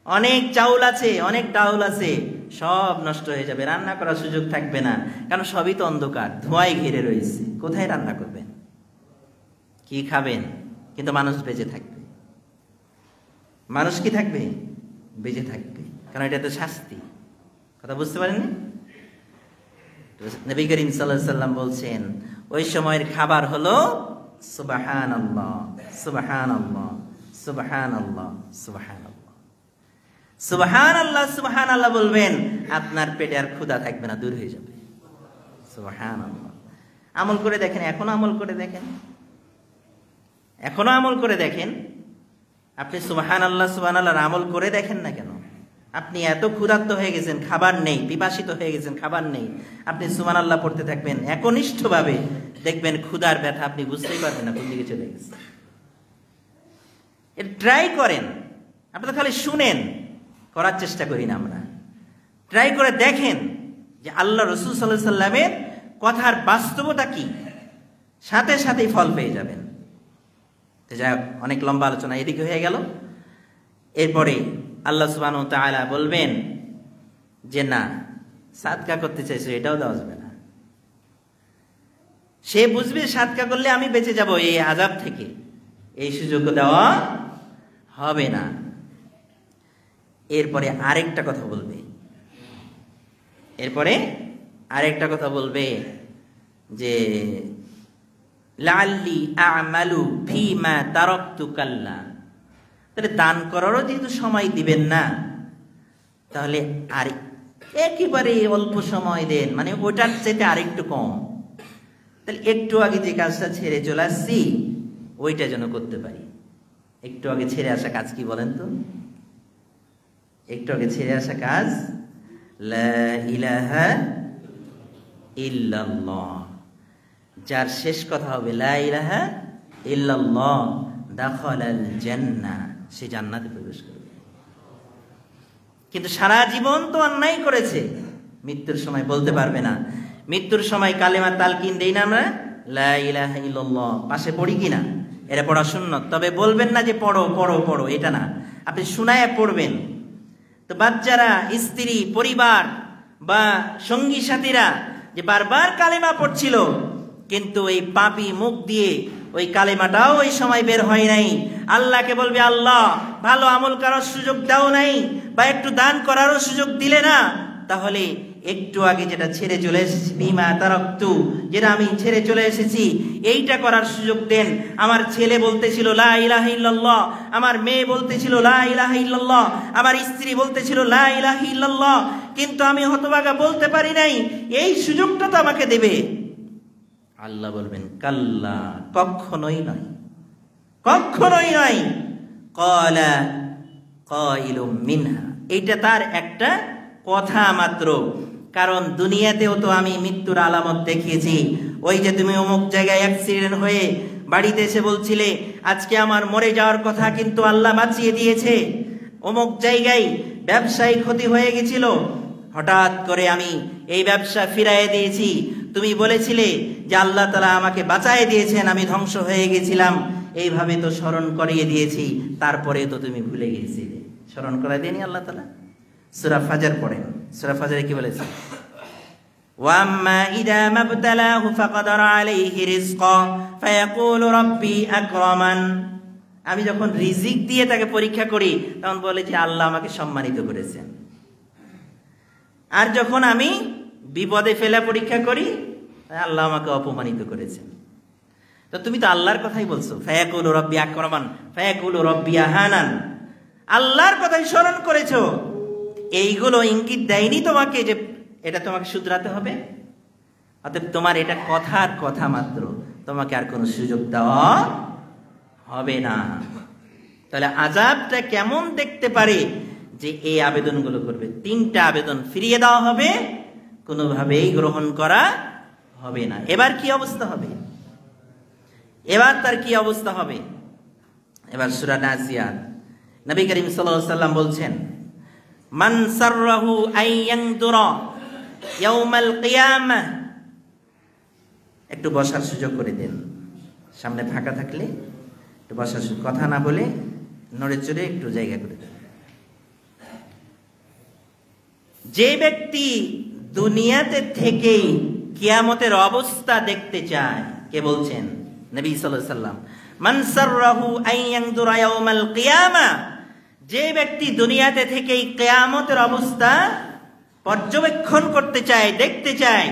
অনেক চাউল আছে, অনেক ডাউল আছে, সব নষ্ট হয়ে যাবে, রান্না করার সুযোগ থাকবে না, কারণ সবই তো অন্ধকার, ধোঁয়ায় ঘিরে রয়েছে। কোথায় রান্না করবেন? কি খাবেন? কিন্তু মানুষ বেঁচে থাকবে। মানুষ কি থাকবে? বেঁচে থাকবে, কারণ এটা তো শাস্তি। কথা বুঝতে পারেননি? নবী করিম সাল্লাল্লাহু আলাইহি ওয়াসাল্লাম বলছেন, ওই সময়ের খাবার হলো সুবহানাল্লাহ, সুবহানাল্লাহ, সুবহানাল্লাহ, সুবহানাল্লাহ। সুবহানাল্লাহ, সুবহানাল্লাহ বলবেন, আপনার পেটে আর ক্ষুধা থাকবে না, দূর হয়ে যাবে। সুবহানাল্লাহ। আমল করে দেখেন, এখনো আমল করে দেখেন, এখনো আমল করে দেখেন। আপনি সুবহানাল্লাহ, সুবহানাল্লাহর আমল করে দেখেন না কেন? আপনি এত ক্ষুধার্ত হয়ে গেছেন, খাবার নেই, পিপাসিত হয়ে গেছেন, খাবার নেই, আপনি সুবহানাল্লাহ পড়তে থাকবেন একনিষ্ঠভাবে, দেখবেন ক্ষুধার ব্যথা আপনি বুঝতেই পারবেন না কোন দিকে চলে গেছে। এটা ট্রাই করেন। আপনারা খালি শুনেন, করার চেষ্টা করি না আমরা। ট্রাই করে দেখেন যে আল্লাহ রাসূল সাল্লাল্লাহু আলাইহি সাল্লামের কথার বাস্তবতা কি, সাথে সাথেই ফল পেয়ে যাবেন। তো যাই হোক, অনেক লম্বা আলোচনা এদিকে হয়ে গেল। এরপরে আল্লাহ সুবহানাহু ওয়া তাআলা বলবেন যে না, সাদকা করতে চাইছো, এটাও দেওয়া যাবে না। সে বুঝবে সাদকা করলে আমি বেঁচে যাব এই আযাব থেকে, এই সুযোগ দেওয়া হবে না। এরপরে আরেকটা কথা বলবে, এরপরে আরেকটা কথা বলবে যে লাআল্লি আ'মালু ফীমা তারাকতু কাল্লা। তাহলে দান করারও যেহেতু সময় দিবেন না, তাহলে আর একেবারে অল্প সময় দেন, মানে ওটার চাইতে আরেকটু কম। তাহলে একটু আগে যে কাজটা ছেড়ে চলে আসছি, ওইটা যেন করতে পারি। একটু আগে ছেড়ে আসা কাজ কি বলেন তো? একটু আগে ছেড়ে আসা কাজ লা ইলাহা ইল্লাল্লাহ। যার শেষ কথা হবে লা ইলাহা ইল্লাল্লাহ দাখালাল জান্নাহ, সে জান্নাতে প্রবেশ করবে। কিন্তু সারা জীবন তো অন্যায় করেছে, মৃত্যুর সময় বলতে পারবে না। মৃত্যুর সময় কালেমা তালকিন দেই না আমরা, লা ইলাহা ইল্লাল্লাহ, পাশে পড়ি কিনা? এটা পড়া সুন্নত, তবে বলবেন না যে পড়ো পড়ো পড়ো, এটা না, আপনি শুনায়া পড়বেন। তো বাচ্চারা, স্ত্রী, পরিবার বা সঙ্গী সাথীরা যে বারবার কালেমা পড়ছিল, কিন্তু এই পাপী মুখ দিয়ে ওই কালেমাটাও ওই সময় বের হয় নাই, আল্লাহকে বলবে আল্লাহ ভালো আমল করার সুযোগ দাও নাই, বা একটু দান করারও সুযোগ দিলে না, তাহলে একটু আগে যেটা ছেড়ে চলে এসেছি, বিমা তারাকতু, যেটা আমি ছেড়ে চলে এসেছি, এইটা করার সুযোগ দেন। আমার ছেলে বলতেছিল লা ইলাহা ইল্লাল্লাহ, আমার মেয়ে বলতেছিল লা ইলাহা ইল্লাল্লাহ, আমার স্ত্রী বলতেছিল লা ইলাহা ইল্লাল্লাহ, কিন্তু আমি হতভাগা বলতে পারি নাই, এই সুযোগটা তো আমাকে দেবে। আল্লাহ বলবেন কাল্লা, কখনোই নয়, কখনোই নয়। ক্বালা কাইলুম মিনহা, এটা তার একটা কথা মাত্র। কারণ দুনিয়াতেও তো আমি মৃত্যুর আলামত দেখিয়েছি। ওই যে তুমি অমুক জায়গায় অ্যাক্সিডেন্ট হয়ে বাড়িতে এসে বলছিলে আজকে আমার মরে যাওয়ার কথা, কিন্তু আল্লাহ বাঁচিয়ে দিয়েছে। অমুক জায়গায় ব্যবসায় ক্ষতি হয়ে গেছিল, হঠাৎ করে আমি এই ব্যবসা ফিরাইয়ে দিয়েছি। তুমি বলেছিলে যে আল্লাহ তাআলা আমাকে বাঁচায় দিয়েছেন, আমি ধ্বংস হয়ে গেছিলাম। এইভাবে তো স্মরণ করিয়ে দিয়েছি, তারপরে তো তুমি ভুলে গিয়েছিলে। স্মরণ করাই দেয়নি আল্লাহ তাআলা? সূরা ফাজর পড়েন, সূরা ফাজরে কি বলেছে? ওয়াম্মা ইযা মাবতালাহু ফাকাদারা আলাইহি রিজকা ফায়াকুলু রাব্বি আকরামান। আমি যখন রিজিক দিয়ে তাকে পরীক্ষা করি তখন বলে যে আল্লাহ আমাকে সম্মানিত করেছেন। আর যখন আমি বিপদে ফেলে পরীক্ষা করি আল্লাহ আমাকে অপমানিত করেছেন। তো তুমি তো আল্লাহর কথাই বলছো, ফায়াকুলু রাব্বি আকরামান ফায়াকুলু রাব্বি আহানান। আল্লাহর কথাই স্মরণ করেছো। এইগুলো ইঙ্গিত দেয়নি তোমাকে যে এটা তোমাকে শুধরাতে হবে? অতএব তোমার এটা কথার কথা মাত্র, তোমাকে আর কোনো সুযোগ দেওয়া হবে না। তাহলে আযাবটা কেমন দেখতে পারে যে এই আবেদনগুলো করবে? 3টা আবেদন ফিরিয়ে দেওয়া হবে, কোনোভাবেই গ্রহণ করা হবে না। এবার কি অবস্থা হবে? এবার তার কি অবস্থা হবে? এবার সূরা নাজিয়াত, নবী করিম সাল্লাল্লাহু আলাইহি ওয়াসাল্লাম বলছেন, মান সাররাহু আন ইয়ানদুরা ইয়াউমাল কিয়ামাহ। একটু বসার সুযোগ করে দেন, সামনে ফাঁকা থাকলে একটু বসার সুযোগ, কথা না বলে নড়ে চড়ে একটু জায়গা করে দেন। যে ব্যক্তি দুনিয়াতে থেকেই কিয়ামতের অবস্থা দেখতে চায়, কে বলছেন? নবী সাল্লাল্লাহু আলাইহি ওয়াসাল্লাম। মান সাররাহু আন ইয়ানদুরা ইয়াউমাল কিয়ামাহ, যে ব্যক্তি দুনিয়াতে থেকেই কিয়ামতের অবস্থা পর্যবেক্ষণ করতে চায়, দেখতে চায়,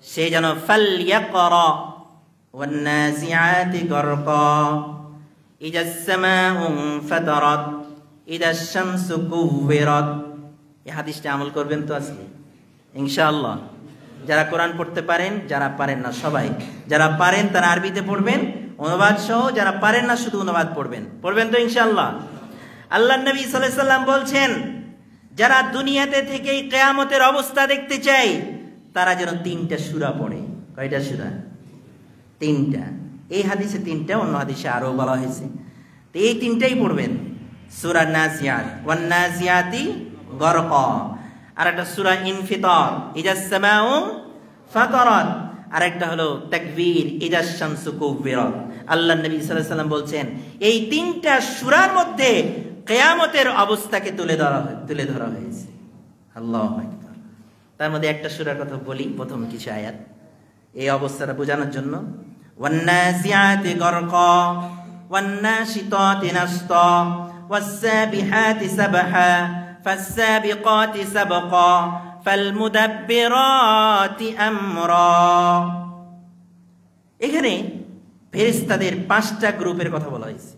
সে যেন ফালইয়াকরা ওয়ান নাজিআতি গরকা ইযাস সামাউ ফাতারাত ইযাশ শামসু কুওয়িরাত। এই হাদিসটা আমল করবেন তো আজকে ইনশাআল্লাহ? যারা কোরআন পড়তে পারেন, যারা পারেন না সবাই, যারা পারেন তারা আরবিতে পড়বেন অনুবাদ সহ, যারা পারেন না শুধু অনুবাদ পড়বেন। পড়বেন তো ইনশাআল্লাহ? আল্লাহর নবী সাল্লাল্লাহু আলাইহি ওয়াসাল্লাম বলছেন, যারা দুনিয়াতে থেকেই কিয়ামতের অবস্থা দেখতে চায় তারা যেন 3টা সূরা পড়ে। কয়টা সূরা? 3টা। এই হাদিসে 3টা, অন্য হাদিসে আরো বলা হয়েছে। তো এই 3টাই পড়বেন। সূরা নাজিয়াত, ওয়ান নাজিয়াতি গরকা, আর একটা সূরা ইনফিতার, ইযাস সামাউ ফাতারাত, আর একটা হলো তাকবীর, ইযাশ শামসু কুওয়িরাত। আল্লাহর নবী সাল্লাল্লাহু আলাইহি ওয়াসাল্লাম বলছেন এই 3টা সূরার মধ্যে কিয়ামতের অবস্থাকে তুলে ধরা হয়েছে। আল্লাহু আকবার। তার মধ্যে একটা সূরার কথা বলি, প্রথম কিছু আয়াত এই অবস্থাটা বোঝানোর জন্য। ওয়ান নাজিআতি গরকা ওয়ান নাশিতাতি নাশতা ওয়াস সাবিহাতি সাবহা ফাসসাবিকাতি সাবকা ফালমুদাব্বিরাতি আমরা। এখানে ফেরেশতাদের 5টা গ্রুপের কথা বলা হয়েছে,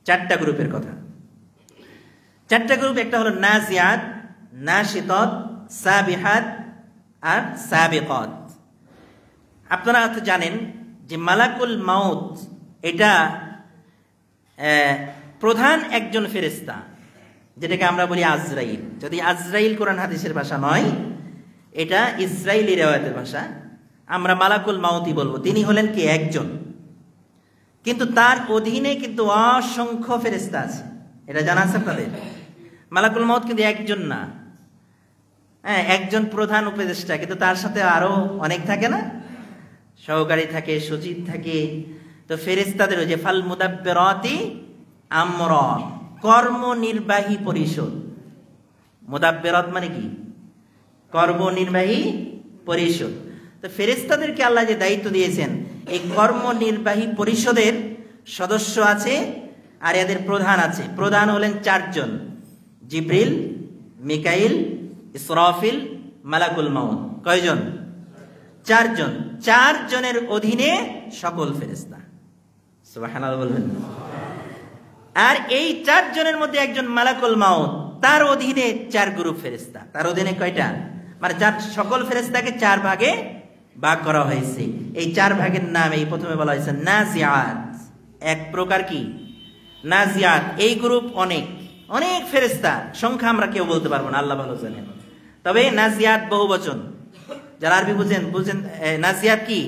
4টা গ্রুপের কথা। 4টা গ্রুপ, একটা হলো নাজিয়াত, নাশিতাত, সাবিহাত আর সাবিকাত। আপনারা তো জানেন যে মালাকুল মাউত এটা প্রধান একজন ফেরেশতা, যেটাকে আমরা বলি আজরাইল। যদি আজরাইল কোরআন হাদিসের ভাষা নয়, এটা ইসরাইলি রিওয়ায়াতের ভাষা, আমরা মালাকুল মাউতই বলবো। তিনি হলেন কি একজন, কিন্তু তার অধীনে কিন্তু অসংখ্য ফেরেশতা আছে। এটা জানা আছে আপনাদের? মালাকুল মাউত কিন্তু একজন না, হ্যাঁ, একজন প্রধান উপদেষ্টা, কিন্তু তার সাথে আরো অনেক থাকে না, সহকারী থাকে, সচিব থাকে। তো ফেরেশতাদের যে ফাল মুদাব্বিরাতি আমরা, কর্মনির্বাহী পরিষদ। মুদাব্বিরাত মানে কি? কর্মনির্বাহী পরিষদ। তো ফেরেশতাদেরকে আল্লাহ যে দায়িত্ব দিয়েছেন, এই কর্মনির্বাহী পরিষদের সদস্য আছে আর এদের প্রধান আছে। প্রধান হলেন 4 জন, জিবরিল, মিকাইল, ইসরাফিল, মালাকুল মাউত। কয়জন? 4 জন। 4 জনের অধীনে সকল ফেরেশতা। সুবহানাল্লাহ বলবেন। আর এই 4 জনের মধ্যে একজন মালাকুল মাউত, তার অধীনে 4 গ্রুপ ফেরেশতা। তার অধীনে কয়টা? মানে সকল ফেরেশতাকে 4 ভাগে ভাগ করা হয়েছে। এই 4 ভাগের নাম এই প্রথমে বলা হয়েছে নাজিয়াত, এক প্রকার কি নাজিয়াত। এই গ্রুপ অনেক অনেক ফেরেশতা, সংখ্যা আমরা কেউ বলতে পারবো না, আল্লাহ ভালো জানেন। তবে নাজিয়াত বহুবচন, যারা আরবি বুঝেন নাজিয়াত কি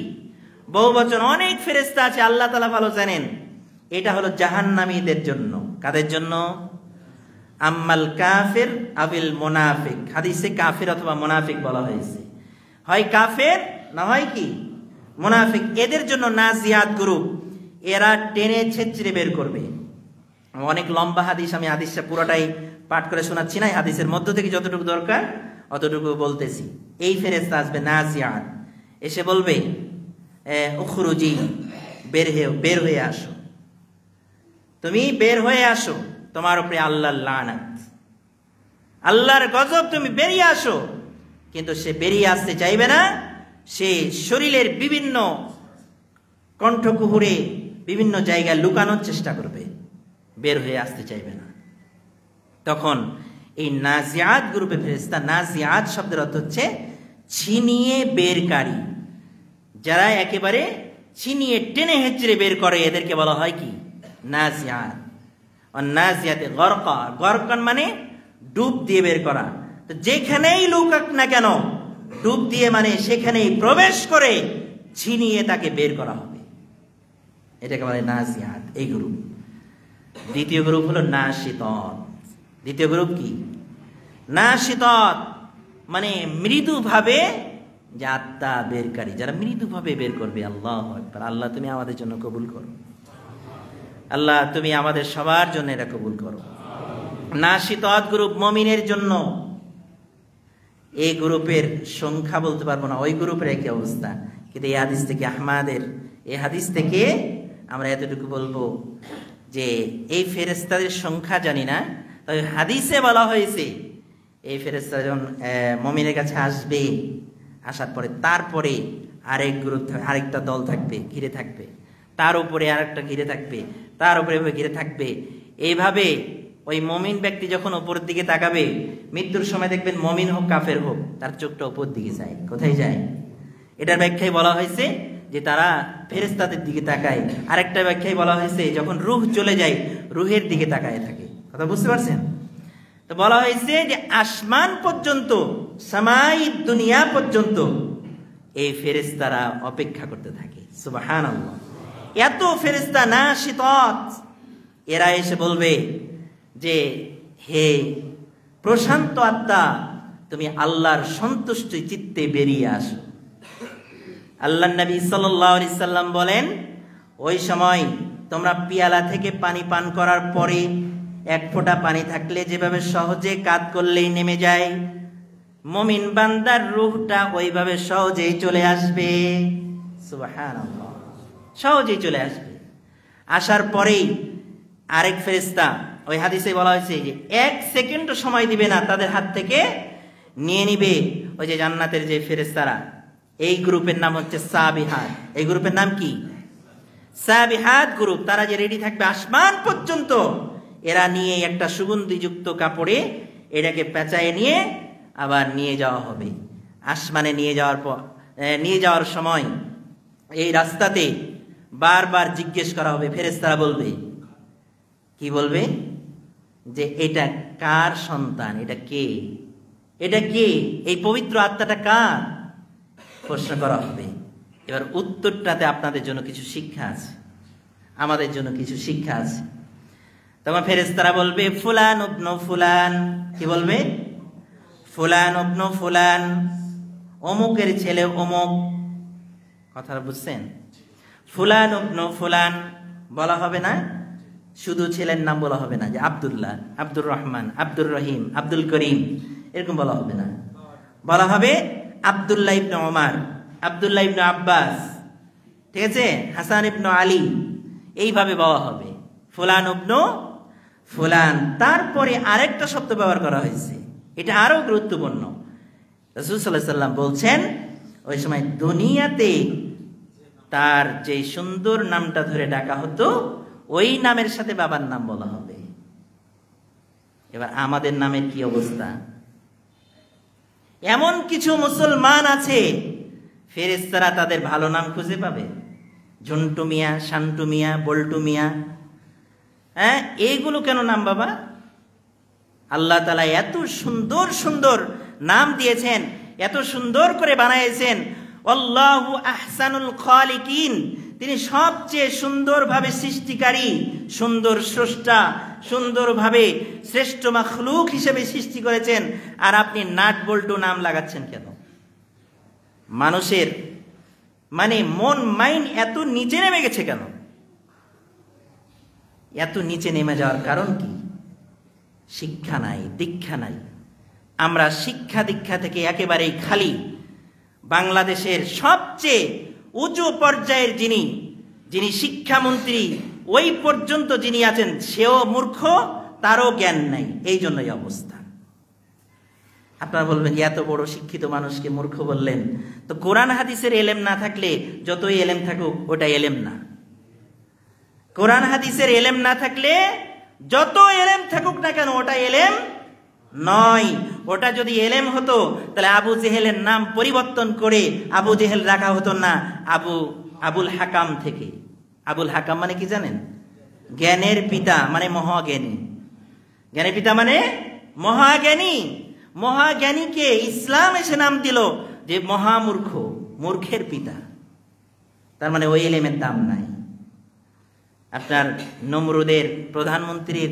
বহুবচন, অনেক ফেরেশতা আছে, আল্লাহ তাআলা ভালো জানেন। এটা হলো জাহান্নামীদের জন্য। কাদের জন্য? আম্মাল কাফির আবিল মুনাফিক, হাদিসে কাফির অথবা মুনাফিক বলা হয়েছে, হয় কাফের না হয় কি মুনাফিক। এদের জন্য নাজিয়াত গ্রুপ, এরা টেনে ছেঁচড়ে বের করবে। অনেক লম্বা হাদিস, আমি হাদিসটা পুরোটাই পাঠ করে শোনাচ্ছি না, হাদিসের মধ্য থেকে যতটুকু দরকার অতটুকু বলতেছি। এই ফেরেশতা আসবে নাজিয়াত, এসে বলবে উখরুজি, বের হয়ে আসো, তুমি বের হয়ে আসো, তোমার উপরে আল্লাহর লানাত, আল্লাহর গজব, তুমি বেরিয়ে আসো। কিন্তু সে বেরিয়ে আসতে চাইবে না, সে শরীরের বিভিন্ন কণ্ঠকুহুরে বিভিন্ন জায়গায় লুকানোর চেষ্টা করবে, বের হয়ে আসতে চাইবে না। তখন এই নাজিয়াত গ্রুপে ফেরেশতা, নাজিয়াত শব্দের অর্থ হচ্ছে ছিনিয়ে বেরকারী, যারা একেবারে ছিনিয়ে টেনে হেঁচড়ে বের করে, এদেরকে বলা হয় কি নাজিয়াত। আর নাজিয়াতে গরকা, গরকান মানে ডুব দিয়ে বের করা। তো যেখানেই লুকাক না কেন, ডুব দিয়ে মানে সেখানেই প্রবেশ করে ছিনিয়ে তাকে বের করা হবে, এটাকে বলে নাজিয়াত, এই গ্রুপ। দ্বিতীয় গ্রুপ হলো নাশিতাত। দ্বিতীয় গ্রুপ কি নাশিতাত, মানে মৃদুভাবে আত্মা বেরকারী, যারা মৃদুভাবে বের করবে। আল্লাহু আকবার, আল্লাহ তুমি আমাদের জন্য কবুল করো, আল্লাহ তুমি আমাদের সবার জন্য এটা কবুল করো। নাশিতাত গ্রুপ মুমিনের জন্য। এই গ্রুপের সংখ্যা বলতে পারবো না, ওই গ্রুপের একই অবস্থা। কিন্তু এই হাদিস থেকে, আহমাদের এই হাদিস থেকে আমরা এতটুকু বলবো যে এই ফেরেশতাদের সংখ্যা জানি না, তবে হাদিসে বলা হয়েছে এই ফেরেশতা যখন মুমিনের কাছে আসবে, আসার পরে তারপরে আরেক গ্রুপ, আরেকটা দল থাকবে, ঘিরে থাকবে, তার উপরে আরেকটা ঘিরে থাকবে, তার উপরে ঘিরে থাকবে। এইভাবে ওই মমিন ব্যক্তি যখন উপরের দিকে তাকাবে, মৃত্যুর সময় দেখবেন মমিন হোক কাফের হোক, তার চোখটা উপর দিকে যায়। কোথায় যায়? এটার ব্যাখ্যায় বলা হয়েছে যে তারা ফেরেশতাদের দিকে তাকায়। আরেকটা ব্যাখ্যায় বলা হয়েছে যখন রূহ চলে যায়, রূহের দিকে তাকায় থাকে। কথা বুঝতে পারছেন? তো বলা হয়েছে যে আসমান পর্যন্ত, সামাই দুনিয়া পর্যন্ত এই ফেরেশতারা অপেক্ষা করতে থাকে। সুবহানাল্লাহ, এত ফেরেশতা নাশিতাত, এরা এসে বলবে যে হে প্রশান্ত আত্মা, তুমি আল্লাহর সন্তুষ্ট চিত্তে বেরিয়ে আসো। আল্লাহর নবী সাল্লাল্লাহু আলাইহি সাল্লাম বলেন, ওই সময় তোমরা পিয়ালা থেকে পানি পান করার পরে এক ফোঁটা পানি থাকলে যেভাবে সহজে কাত করলেই নেমে যায়, মুমিন বান্দার রূহটা ওইভাবে সহজেই চলে আসবে। সুবহানাল্লাহ, সহজেই চলে আসবে। আসার পরেই আরেক ফেরেশতা, ওই হাদিসে বলা হয়েছে যে 1 সেকেন্ডও সময় দিবে না, তাদের হাত থেকে নিয়ে নিবে ওই যে জান্নাতের যে ফেরেশতারা। এই গ্রুপের নাম হচ্ছে সাবিহাত। এই গ্রুপের নাম কি? সাবিহাত গ্রুপ। তারা যে রেডি থাকবে আসমান পর্যন্ত, এরা নিয়ে একটা সুগন্ধিযুক্ত কাপড়ে এটাকে পেঁচায় নিয়ে আবার নিয়ে যাওয়া হবে। আসমানে নিয়ে যাওয়ার সময় এই রাস্তাতে বারবার জিজ্ঞেস করা হবে। ফেরেশতারা বলবে, কি বলবে? যে এটা কার সন্তান, এটা কে, এটা কে, এই পবিত্র আত্মাটা কার? প্রশ্ন করা হবে। এবার উত্তরটাতে আপনাদের জন্য কিছু শিক্ষা আছে, আমাদের জন্য কিছু শিক্ষা আছে। তখন ফেরেশতারা বলবে ফুলান ইবনু ফুলান। কি বলবে? ফুলান ইবনু ফুলান, অমুকের ছেলে অমুক। কথাটা বুঝছেন? ফুলান ইবনু ফুলান বলা হবে না, শুধু ছেলের নাম বলা হবে না, যে আব্দুল্লাহ, আব্দুর রহমান, আব্দুর রহিম, আব্দুল করিম, এরকম বলা হবে না। বলা হবে আব্দুল্লাহ ইবনে ওমর, আব্দুল্লাহ ইবনে আব্বাস, ঠিক আছে, হাসান ইবনে আলী, এইভাবে বলা হবে ফুলান ইবনু ফুলান। তারপরে আরেকটা শব্দ ব্যবহার করা হয়েছে, এটা আরো গুরুত্বপূর্ণ। রাসূল সাল্লাল্লাহু আলাইহি ওয়াসাল্লাম বলছেন, ওই সময় দুনিয়াতে তার যে সুন্দর নামটা ধরে ডাকা হতো, ওই নামের সাথে বাবার নাম বলা হবে। এবার আমাদের নামের কি অবস্থা? এমন কিছু মুসলমান আছে ফেরেশতারা তাদের ভালো নাম খুঁজে পাবে? ঝন্টু মিয়া, শান্টু মিয়া, বল্টু মিয়া, হ্যাঁ, এইগুলো কেন নাম বাবা? আল্লাহ তাআলা এত সুন্দর সুন্দর নাম দিয়েছেন, এত সুন্দর করে বানাইছেন। আল্লাহু আহসানুল খালিকিন, তিনি সবচেয়ে সুন্দরভাবে সৃষ্টিকারী, সুন্দর স্রষ্টা, সুন্দরভাবে শ্রেষ্ঠ মাখলুক হিসেবে সৃষ্টি করেছেন। আর আপনি নাট বল্টু নাম লাগাচ্ছেন কেন? মানুষের মানে মন মাইন্ড এত নিচে নেমে গেছে কেন? এত নিচে নেমে যাওয়ার কারণ কি? শিক্ষা নাই, দীক্ষা নাই। আমরা শিক্ষা দীক্ষা থেকে একেবারেই খালি। বাংলাদেশের সবচেয়ে উঁচু পর্যায়ের যিনি শিক্ষামন্ত্রী, ওই পর্যন্ত যিনি আছেন সেও মূর্খ, তারও জ্ঞান নাই। এই জন্যই অবস্থা। আপনারা বলবেন এত বড় শিক্ষিত মানুষকে মূর্খ বললেন, তো কোরআন হাদিসের এলেম না থাকলে যতই এলেম থাকুক ওটা এলেম না। কোরআন হাদিসের এলেম না থাকলে যত এলেম থাকুক না কেন ওটা এলেম নয়। ওটা যদি এলেম হতো তাহলে আবু জেহেলের নাম পরিবর্তন করে আবু জেহেল রাখা হতো না, আবুল হাকাম থেকে। আবুল হাকাম মানে কি জানেন? জ্ঞানের পিতা, মানে মহাজ্ঞানী। জ্ঞানের পিতা মানে মহাজ্ঞানী। মহাজ্ঞানীকে ইসলাম এসে নাম দিল যে মহামূর্খ, মূর্খের পিতা। তার মানে ওই এলেমের দাম নাই। আপনার নমরুদের প্রধানমন্ত্রীর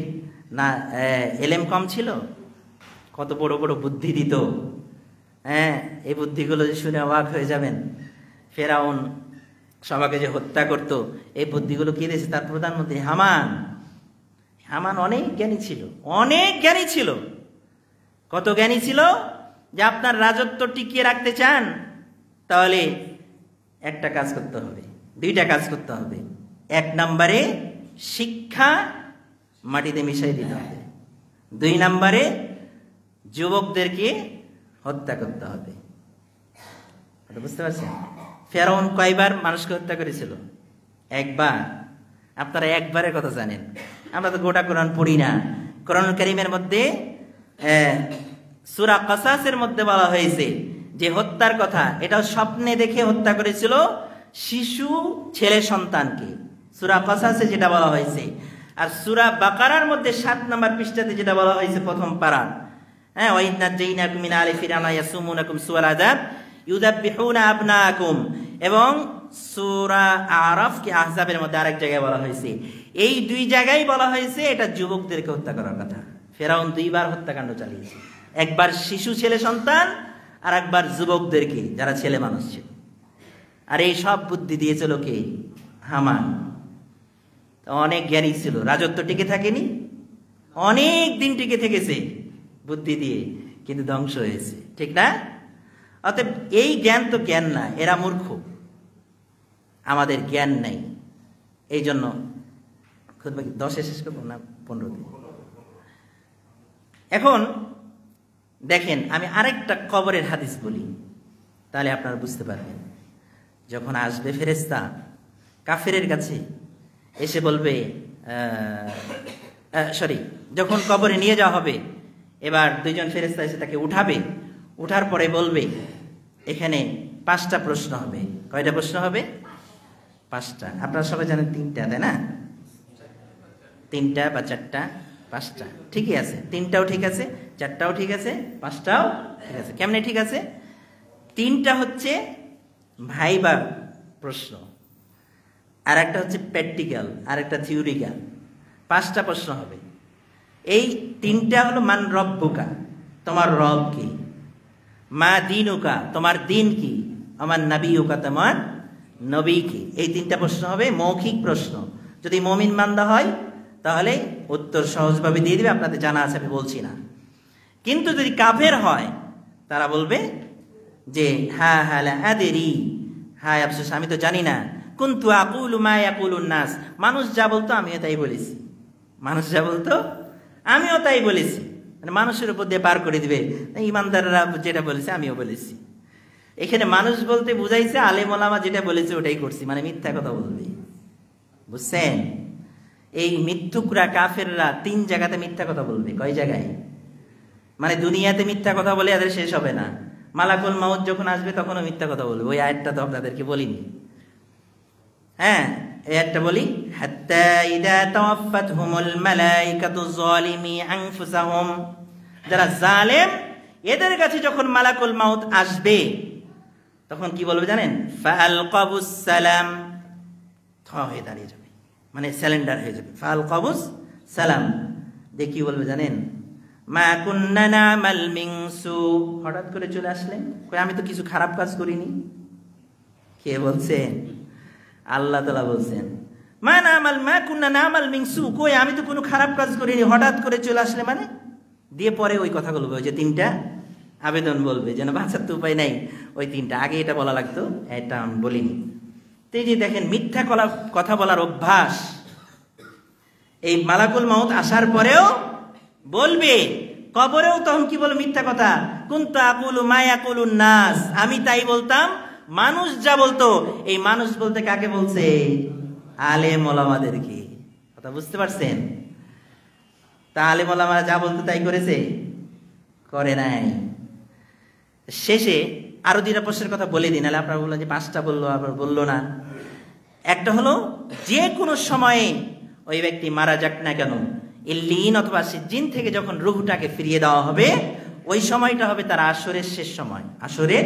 না এলেম কম ছিল? কত বড় বড় বুদ্ধি দিত। হ্যাঁ, এই বুদ্ধিগুলো যে শুনে অবাক হয়ে যাবেন। ফেরাউন সবাইকে যে হত্যা করত, এই বুদ্ধিগুলো কে দিয়েছে? তার প্রধানমন্ত্রী হামান। হামান অনেক জ্ঞানী ছিল, অনেক জ্ঞানী ছিল। কত জ্ঞানী ছিল যে আপনার রাজত্ব টিকিয়ে রাখতে চান তাহলে একটা কাজ করতে হবে, দুইটা কাজ করতে হবে। এক নম্বরে শিক্ষা মাটিতে মিশাই দিতে হবে, দুই নম্বরে যুবকদেরকে হত্যা করতে হবে। বুঝতে পারছেন? ফেরাউন কয়বার মানুষকে হত্যা করেছিল? একবার। আপনারা একবারের কথা জানেন, আমরা তো গোটা কোরআন পড়ি না। কোরআন কারীমের মধ্যে সূরা কাসাসের মধ্যে বলা হয়েছে যে হত্যার কথা, এটাও স্বপ্নে দেখে হত্যা করেছিল শিশু ছেলে সন্তানকে। সূরা কাসাসে যেটা বলা হয়েছে। আর সূরা বাকারার মধ্যে 7 নম্বর পৃষ্ঠাতে যেটা বলা হয়েছে প্রথম পারা, হ্যাঁ, ওয়া ইন্না জাইনাকুম মিন আলি ফিরআউনা ইয়াসুমুনাকুম সুআল আযাব ইউযাববিহুনা আবনাকুম, এবং সূরা আরাফ কি আহজাবের মধ্যে আরেক জায়গায় বলা হয়েছে। এই দুই জায়গায় বলা হয়েছে এটা যুবকদেরকে হত্যা করার কথা। ফেরাউন দুইবার হত্যাকাণ্ড চালিয়েছে, একবার শিশু ছেলে সন্তান আর একবার যুবকদেরকে, যারা ছেলে মানুষ ছিল। আর এই সব বুদ্ধি দিয়েছিল কে? হামান। অনেক জ্ঞানী ছিল, রাজত্ব টিকে থাকেনি, অনেক দিন টিকে থেকেছে বুদ্ধি দিয়ে, কিন্তু ধ্বংস হয়েছে, ঠিক না? অতএব এই জ্ঞান তো জ্ঞান না, এরা মূর্খ, আমাদের জ্ঞান নেই। এই জন্য 10-এ শেষ করবো না 15-তে? এখন দেখেন, আমি আরেকটা কবরের হাদিস বলি, তাহলে আপনারা বুঝতে পারবেন। যখন আসবে ফেরেশতা কাফেরের কাছে, এসে বলবে যখন কবরে নিয়ে যাওয়া হবে, এবার দুইজন ফেরেশতা এসে তাকে উঠাবে। উঠার পরে বলবে, এখানে 5টা প্রশ্ন হবে। কয়টা প্রশ্ন হবে? 5টা। আপনারা সবাই জানেন 3টা, তাই না? 3টা বা 4টা? 5টা। ঠিকই আছে, 3টাও ঠিক আছে, 4টাও ঠিক আছে, 5টাও ঠিক আছে। কেমনে ঠিক আছে? 3টা হচ্ছে ভাইবা প্রশ্ন, আর একটা হচ্ছে প্র্যাকটিক্যাল, আর একটা থিওরিক্যাল। 5টা প্রশ্ন হবে। এই 3টা হলো মান রব্বুকা, তোমার রব কি? মা দিনুকা, তোমার দিন কি? আমার নাবিউকা, তোমার নবী কি? এই 3টা প্রশ্ন হবে, মৌখিক প্রশ্ন। যদি মুমিন বান্দা হয় তাহলে উত্তর সহজভাবে দিয়ে দিবে, আপনাদের জানা আছে, আমি বলছি না। কিন্তু যদি কাফের হয়, তারা বলবে যে হ্যাঁ হ্যাঁ লা আদরি, হ্যাঁ আফসোস, আমি তো জানি না। কুনতু আকুলু মা ইয়াকুলুন নাস, মানুষ যা বলতো আমিও তাই বলেছি, মানুষ যা বলতো আমিও তাই বলেছি। মানে মানুষের উপর দিয়ে পার করে দিবে, ইমানদাররা যেটা বলেছে আমিও বলেছি। এখানে মানুষ বলতে বুঝাইছে আলেম ওলামা যেটা বলেছে ওটাই করছি, মানে মিথ্যা কথা বলবে। বুঝছেন? এই মিথ্যুকরা কাফেররা 3 জায়গাতে মিথ্যা কথা বলবে। কয় জায়গায়? মানে দুনিয়াতে মিথ্যা কথা বলে এদের শেষ হবে না, মালাকুল মাউত যখন আসবে তখনও মিথ্যা কথা বলবে। ওই আয়াতটা তো আপনাদেরকে বলিনি। হ্যাঁ, এই আয়াতটা বলি, হাত্তা ইযা তাওয়াফাতহুমুল মালাইকাতু যালিমি আনফুসাহুম, যারা জালেম এদের কাছে যখন মালাকুল মাউত আসবে তখন কি বলবে জানেন? ফাআলকাবুস সালাম, থ হয়ে দাঁড়িয়ে যাবে, মানে স্যালেন্ডার হয়ে যাবে। ফাআলকাবুস সালাম দিয়ে কি বলবে জানেন? মা কুন্না না'মাল মিন সু, হঠাৎ করে চলে আসলেন, কই আমি তো কিছু খারাপ কাজ করিনি। কে বলছেন? আল্লাহ তাআলা বলছেন মা কুন্না না'মাল মিন সু, কই আমি তো কোনো খারাপ কাজ করিনি, হঠাৎ করে চলে আসলে মানে। দিয়ে পরে ওই কথাগুলো বলবে, ওই যে 3টা আবেদন বলবে, যেন বাঁচার তো উপায় নাই, ওই 3টা আগে এটা বলা লাগতো, এটা আমি বলিনি। তো এই যে দেখেন মিথ্যা কথা বলার অভ্যাস, এই মালাকুল মাউত আসার পরেও বলবে, কবরেও তখন কি বলবে? মিথ্যা কথা। কুনতু আকুলু মা ইয়াকুলুন নাস, আমি তাই বলতাম মানুষ যা বলতো। এই মানুষ বলতে কাকে বলছে? আলেম ওলামাদেরকে। কথা বুঝতে পারছেন? তা আলেম ওলামারা যা বলতো তাই করেছে? করে নাই। শেষে আরো 2টা প্রশ্নের কথা বলে দিন, নাহলে আপনারা বললেন যে 5টা বললো, আবার বললো না। একটা হলো, যে কোনো সময়ে ওই ব্যক্তি মারা যাক না কেন, ইল্লিন অথবা সিজ্জিন থেকে যখন রূহটাকে ফিরিয়ে দেওয়া হবে, ওই সময়টা হবে তার আসরের শেষ সময়। আসরের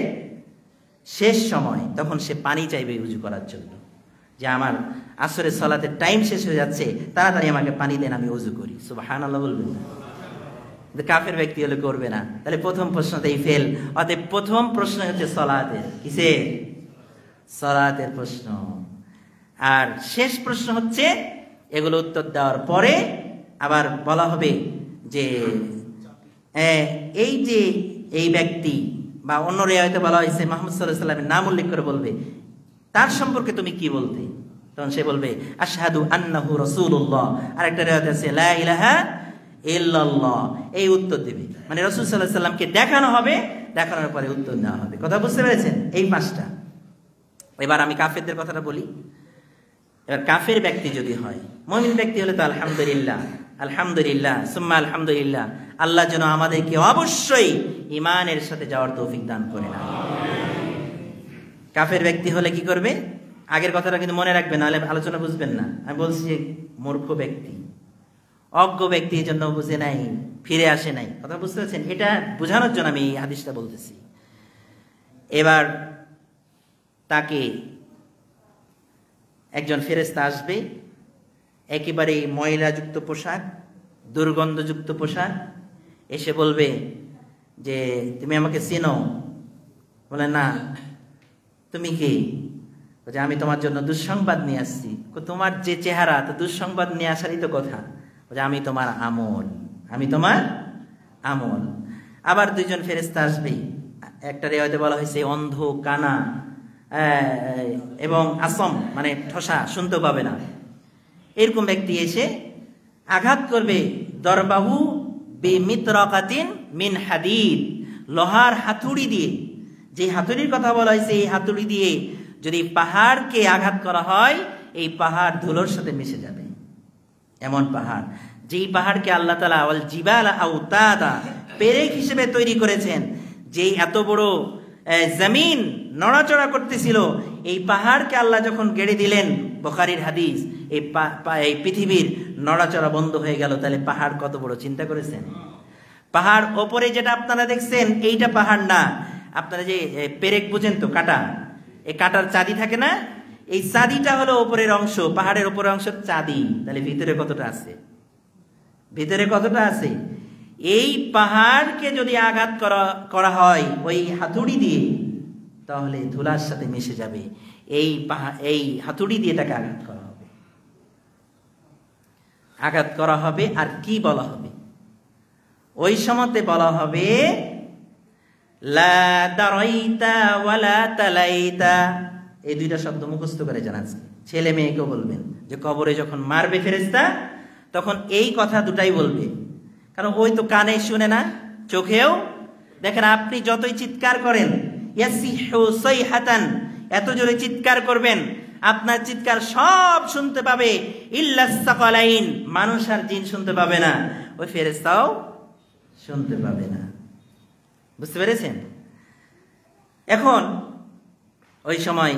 শেষ সময়, তখন সে পানি চাইবে উযু করার জন্য, যে আমার আসরের সালাতের টাইম শেষ হয়ে যাচ্ছে, তাড়াতাড়ি আমাকে পানি দেন, আমি উযু করি। সুবহানাল্লাহ বলবেন না? কাফের ব্যক্তি হলে করবে না। তাহলে প্রথম প্রশ্নতেই ফেল। অতএব প্রথম প্রশ্ন হচ্ছে সালাতের, কিসের? সালাতের প্রশ্ন। আর শেষ প্রশ্ন হচ্ছে, এগুলো উত্তর দেওয়ার পরে আবার বলা হবে যে এই যে এই ব্যক্তি, বা অন্য রিওয়ায়াতে বলা হয়েছে মুহাম্মদ সাল্লাল্লাহু আলাইহি ওয়াসাল্লামের নাম উল্লেখ করে বলবে, তার সম্পর্কে তুমি কি বলতে? তখন সে বলবে আশহাদু আন্নাহু রাসূলুল্লাহ। আর একটা রিওয়ায়াতে আছে লা ইলাহা ইল্লাল্লাহ। এই উত্তর দিবে, মানে রাসূল সাল্লাল্লাহু আলাইহি ওয়াসাল্লামকে দেখানো হবে, দেখানোর পরে উত্তর দেওয়া হবে। কথা বুঝতে পেরেছেন? এই 5টা। এবার আমি কাফেরদের কথাটা বলি। এবার কাফের ব্যক্তি যদি হয়, মুমিন ব্যক্তি হলে তো আলহামদুলিল্লাহ, আলহামদুলিল্লাহ সুম্মা আলহামদুলিল্লাহ। আল্লাহ যেন আমাদেরকে অবশ্যই ঈমানের সাথে যাওয়ার তৌফিক দান করে না। কাফের ব্যক্তি হলে কি করবে? আগের কথাটা কিন্তু মনে রাখবেন, নাহলে আলোচনা বুঝবেন না। আমি বলছি যে মূর্খ ব্যক্তি, অজ্ঞ ব্যক্তি, এই জন্য বুঝে নাই, ফিরে আসে নাই। কথা বুঝতে পারছেন? এটা বোঝানোর জন্য আমি এই হাদিসটা বলতেছি। এবার তাকে একজন ফেরেশতা আসবে, একেবারে ময়লাযুক্ত পোশাক, দুর্গন্ধযুক্ত পোশাক, এসে বলবে যে তুমি আমাকে চেনো? বলে না। তুমি কি? বলছে আমি তোমার জন্য দুঃসংবাদ নিয়ে আসছি। তোমার যে চেহারা, তো দুঃসংবাদ নিয়ে আসারই তো কথা। বলছে আমি তোমার আমল, আমি তোমার আমল। আবার 2জন ফেরেশতা আসবে, একটা রিওয়ায়াতে বলা হয়েছে অন্ধ, কানা এবং আসম, মানে ঠসা, শুনতে পাবে না। এরকম ব্যক্তি এসে আঘাত করবে দরবাহু বিমিতরাকাতিন মিন হাদিদ, লোহার হাতুড়ি দিয়ে। যে হাতুড়ির কথা বলা হয়েছে, এই হাতুড়ি দিয়ে যদি পাহাড়কে আঘাত করা হয়, এই পাহাড় ধুলোর সাথে মিশে যাবে। এমন পাহাড়, যেই পাহাড়কে আল্লাহ তাআলা ওয়াল জিবাল আওতাদা, পেরেক হিসেবে তৈরি করেছেন, যেই এত বড় জমিন নড়াচড়া করতেছিল, এই পাহাড়কে আল্লাহ যখন গেড়ে দিলেন, বুখারীর হাদিস, এই পৃথিবীর নড়াচড়া বন্ধ হয়ে গেল। তাহলে পাহাড় কত বড়, চিন্তা করেছেন? পাহাড় ওপরে যেটা আপনারা দেখছেন, এইটা পাহাড় না। আপনারা যে পেরেক বুঝেন তো, কাঁটা, এই কাঁটার চাঁদি থাকে না, এই চাঁদিটা হলো ওপরের অংশ, পাহাড়ের ওপরের অংশ চাঁদি। তাহলে ভিতরে কতটা আছে? ভিতরে কতটা আছে? এই পাহাড়কে যদি আঘাত করা হয় ওই হাতুড়ি দিয়ে, তাহলে ধুলার সাথে মিশে যাবে। এই হাতুড়ি দিয়ে তাকে আঘাত করা হবে, আঘাত করা হবে। আর কি বলা হবে? ওই সময়তে বলা হবে লা দারাইতা ওয়ালা তালাইতা। এই 2টা শব্দ মুখস্থ করে জানাচ্ছি, ছেলে মেয়েকেও বলবেন যে কবরে যখন মারবে ফেরেশতা, তখন এই কথা 2টাই বলবে। কারণ ওই তো কানে শুনে না, চোখেও দেখেন। আপনি যতই চিৎকার করেন, ইয়াসিহু সাইহাতান, এত জোরে চিৎকার করবেন, আপনার চিৎকার সব শুনতে পাবে, ইল্লাস সাকালাইন, মানুষ আর জিন শুনতে পাবে না, ওই ফেরেশতাও শুনতে পাবে না। বুঝতে পেরেছেন? এখন ওই সময়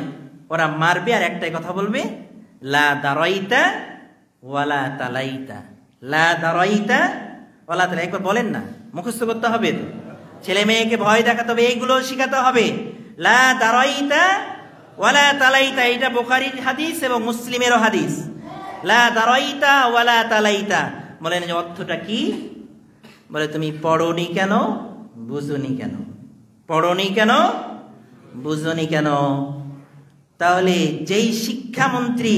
ওরা মারবে আর একটাই কথা বলবে, লা দারাইতা ওয়ালা তালাইতা, লা দারাইতা ওয়ালা তালাইতা। একবার বলেন না, মুখস্থ করতে হবে তো, ছেলে মেয়েকে ভয় দেখাতে হবে, এইগুলো শিখাতে হবে। লা দারাইতা ওয়ালা তালাইতা, এটা বুখারীর হাদিস এবং মুসলিমেরও হাদিস। লা দারাইতা ওয়ালা তালাইতা, বলেন যে অর্থটা কি? বলে তুমি পড়োনি কেন, বুঝোনি কেন, পড়োনি কেন, বুঝোনি কেন। তাহলে যেই শিক্ষামন্ত্রী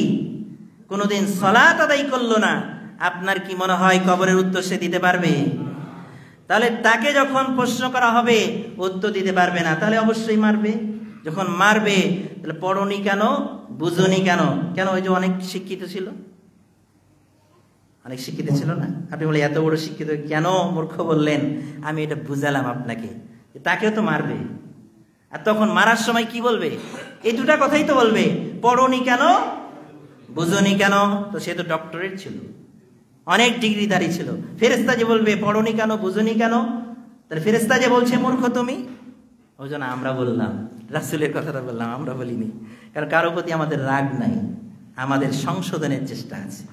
কোনোদিন সালাত আদায় করলো না, আপনার কি মনে হয় কবরের উত্তর সে দিতে পারবে? তাহলে তাকে যখন প্রশ্ন করা হবে উত্তর দিতে পারবে না, তাহলে অবশ্যই মারবে। যখন মারবে তাহলে পড়োনি কেন, বুঝোনি কেন। কেন? ওই যে অনেক শিক্ষিত ছিল, অনেক শিক্ষিত ছিল না। আপনি বলে এত বড় শিক্ষিত কেন মূর্খ বললেন? আমি এটা বুঝালাম আপনাকে, তাকেও তো মারবে। আর তখন মারার সময় কি বলবে? এই দুটা কথাই তো বলবে, পড়োনি কেন, বুঝোনি কেন। তো সে তো ডক্টরেট ছিল, অনেক ডিগ্রিধারী ছিল। ফেরেশতা যে বলবে পড়োনি কেন, বুঝোনি কেন, তাহলে ফেরেশতা যে বলছে মূর্খ তুমি। ওই জন্য আমরা বললাম, রাসূলের কথাটা বললাম, আমরা বলিনি। কারণ কারো প্রতি আমাদের রাগ নাই, আমাদের সংশোধনের চেষ্টা আছে।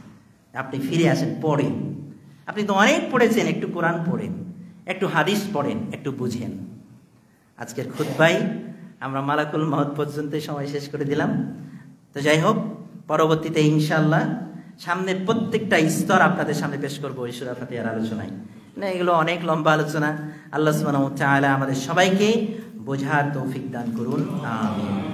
আপনি ফিরে আসেন, পড়েন। আপনি তো অনেক পড়েছেন, একটু কোরআন পড়েন, একটু হাদিস পড়েন, একটু বুঝেন। আজকের খুতবায় আমরা মালাকুল মউত পর্যন্ত সময় শেষ করে দিলাম। তো যাই হোক, পরবর্তীতে ইনশাআল্লাহ সামনের প্রত্যেকটা স্তর আপনাদের সামনে পেশ করবো এই সূরা ফাতিহার আলোচনায়। না, এগুলো অনেক লম্বা আলোচনা। আল্লাহ সুবহানাহু ওয়া তাআলা আমাদের সবাইকে বোঝার তৌফিক দান করুন, আমিন।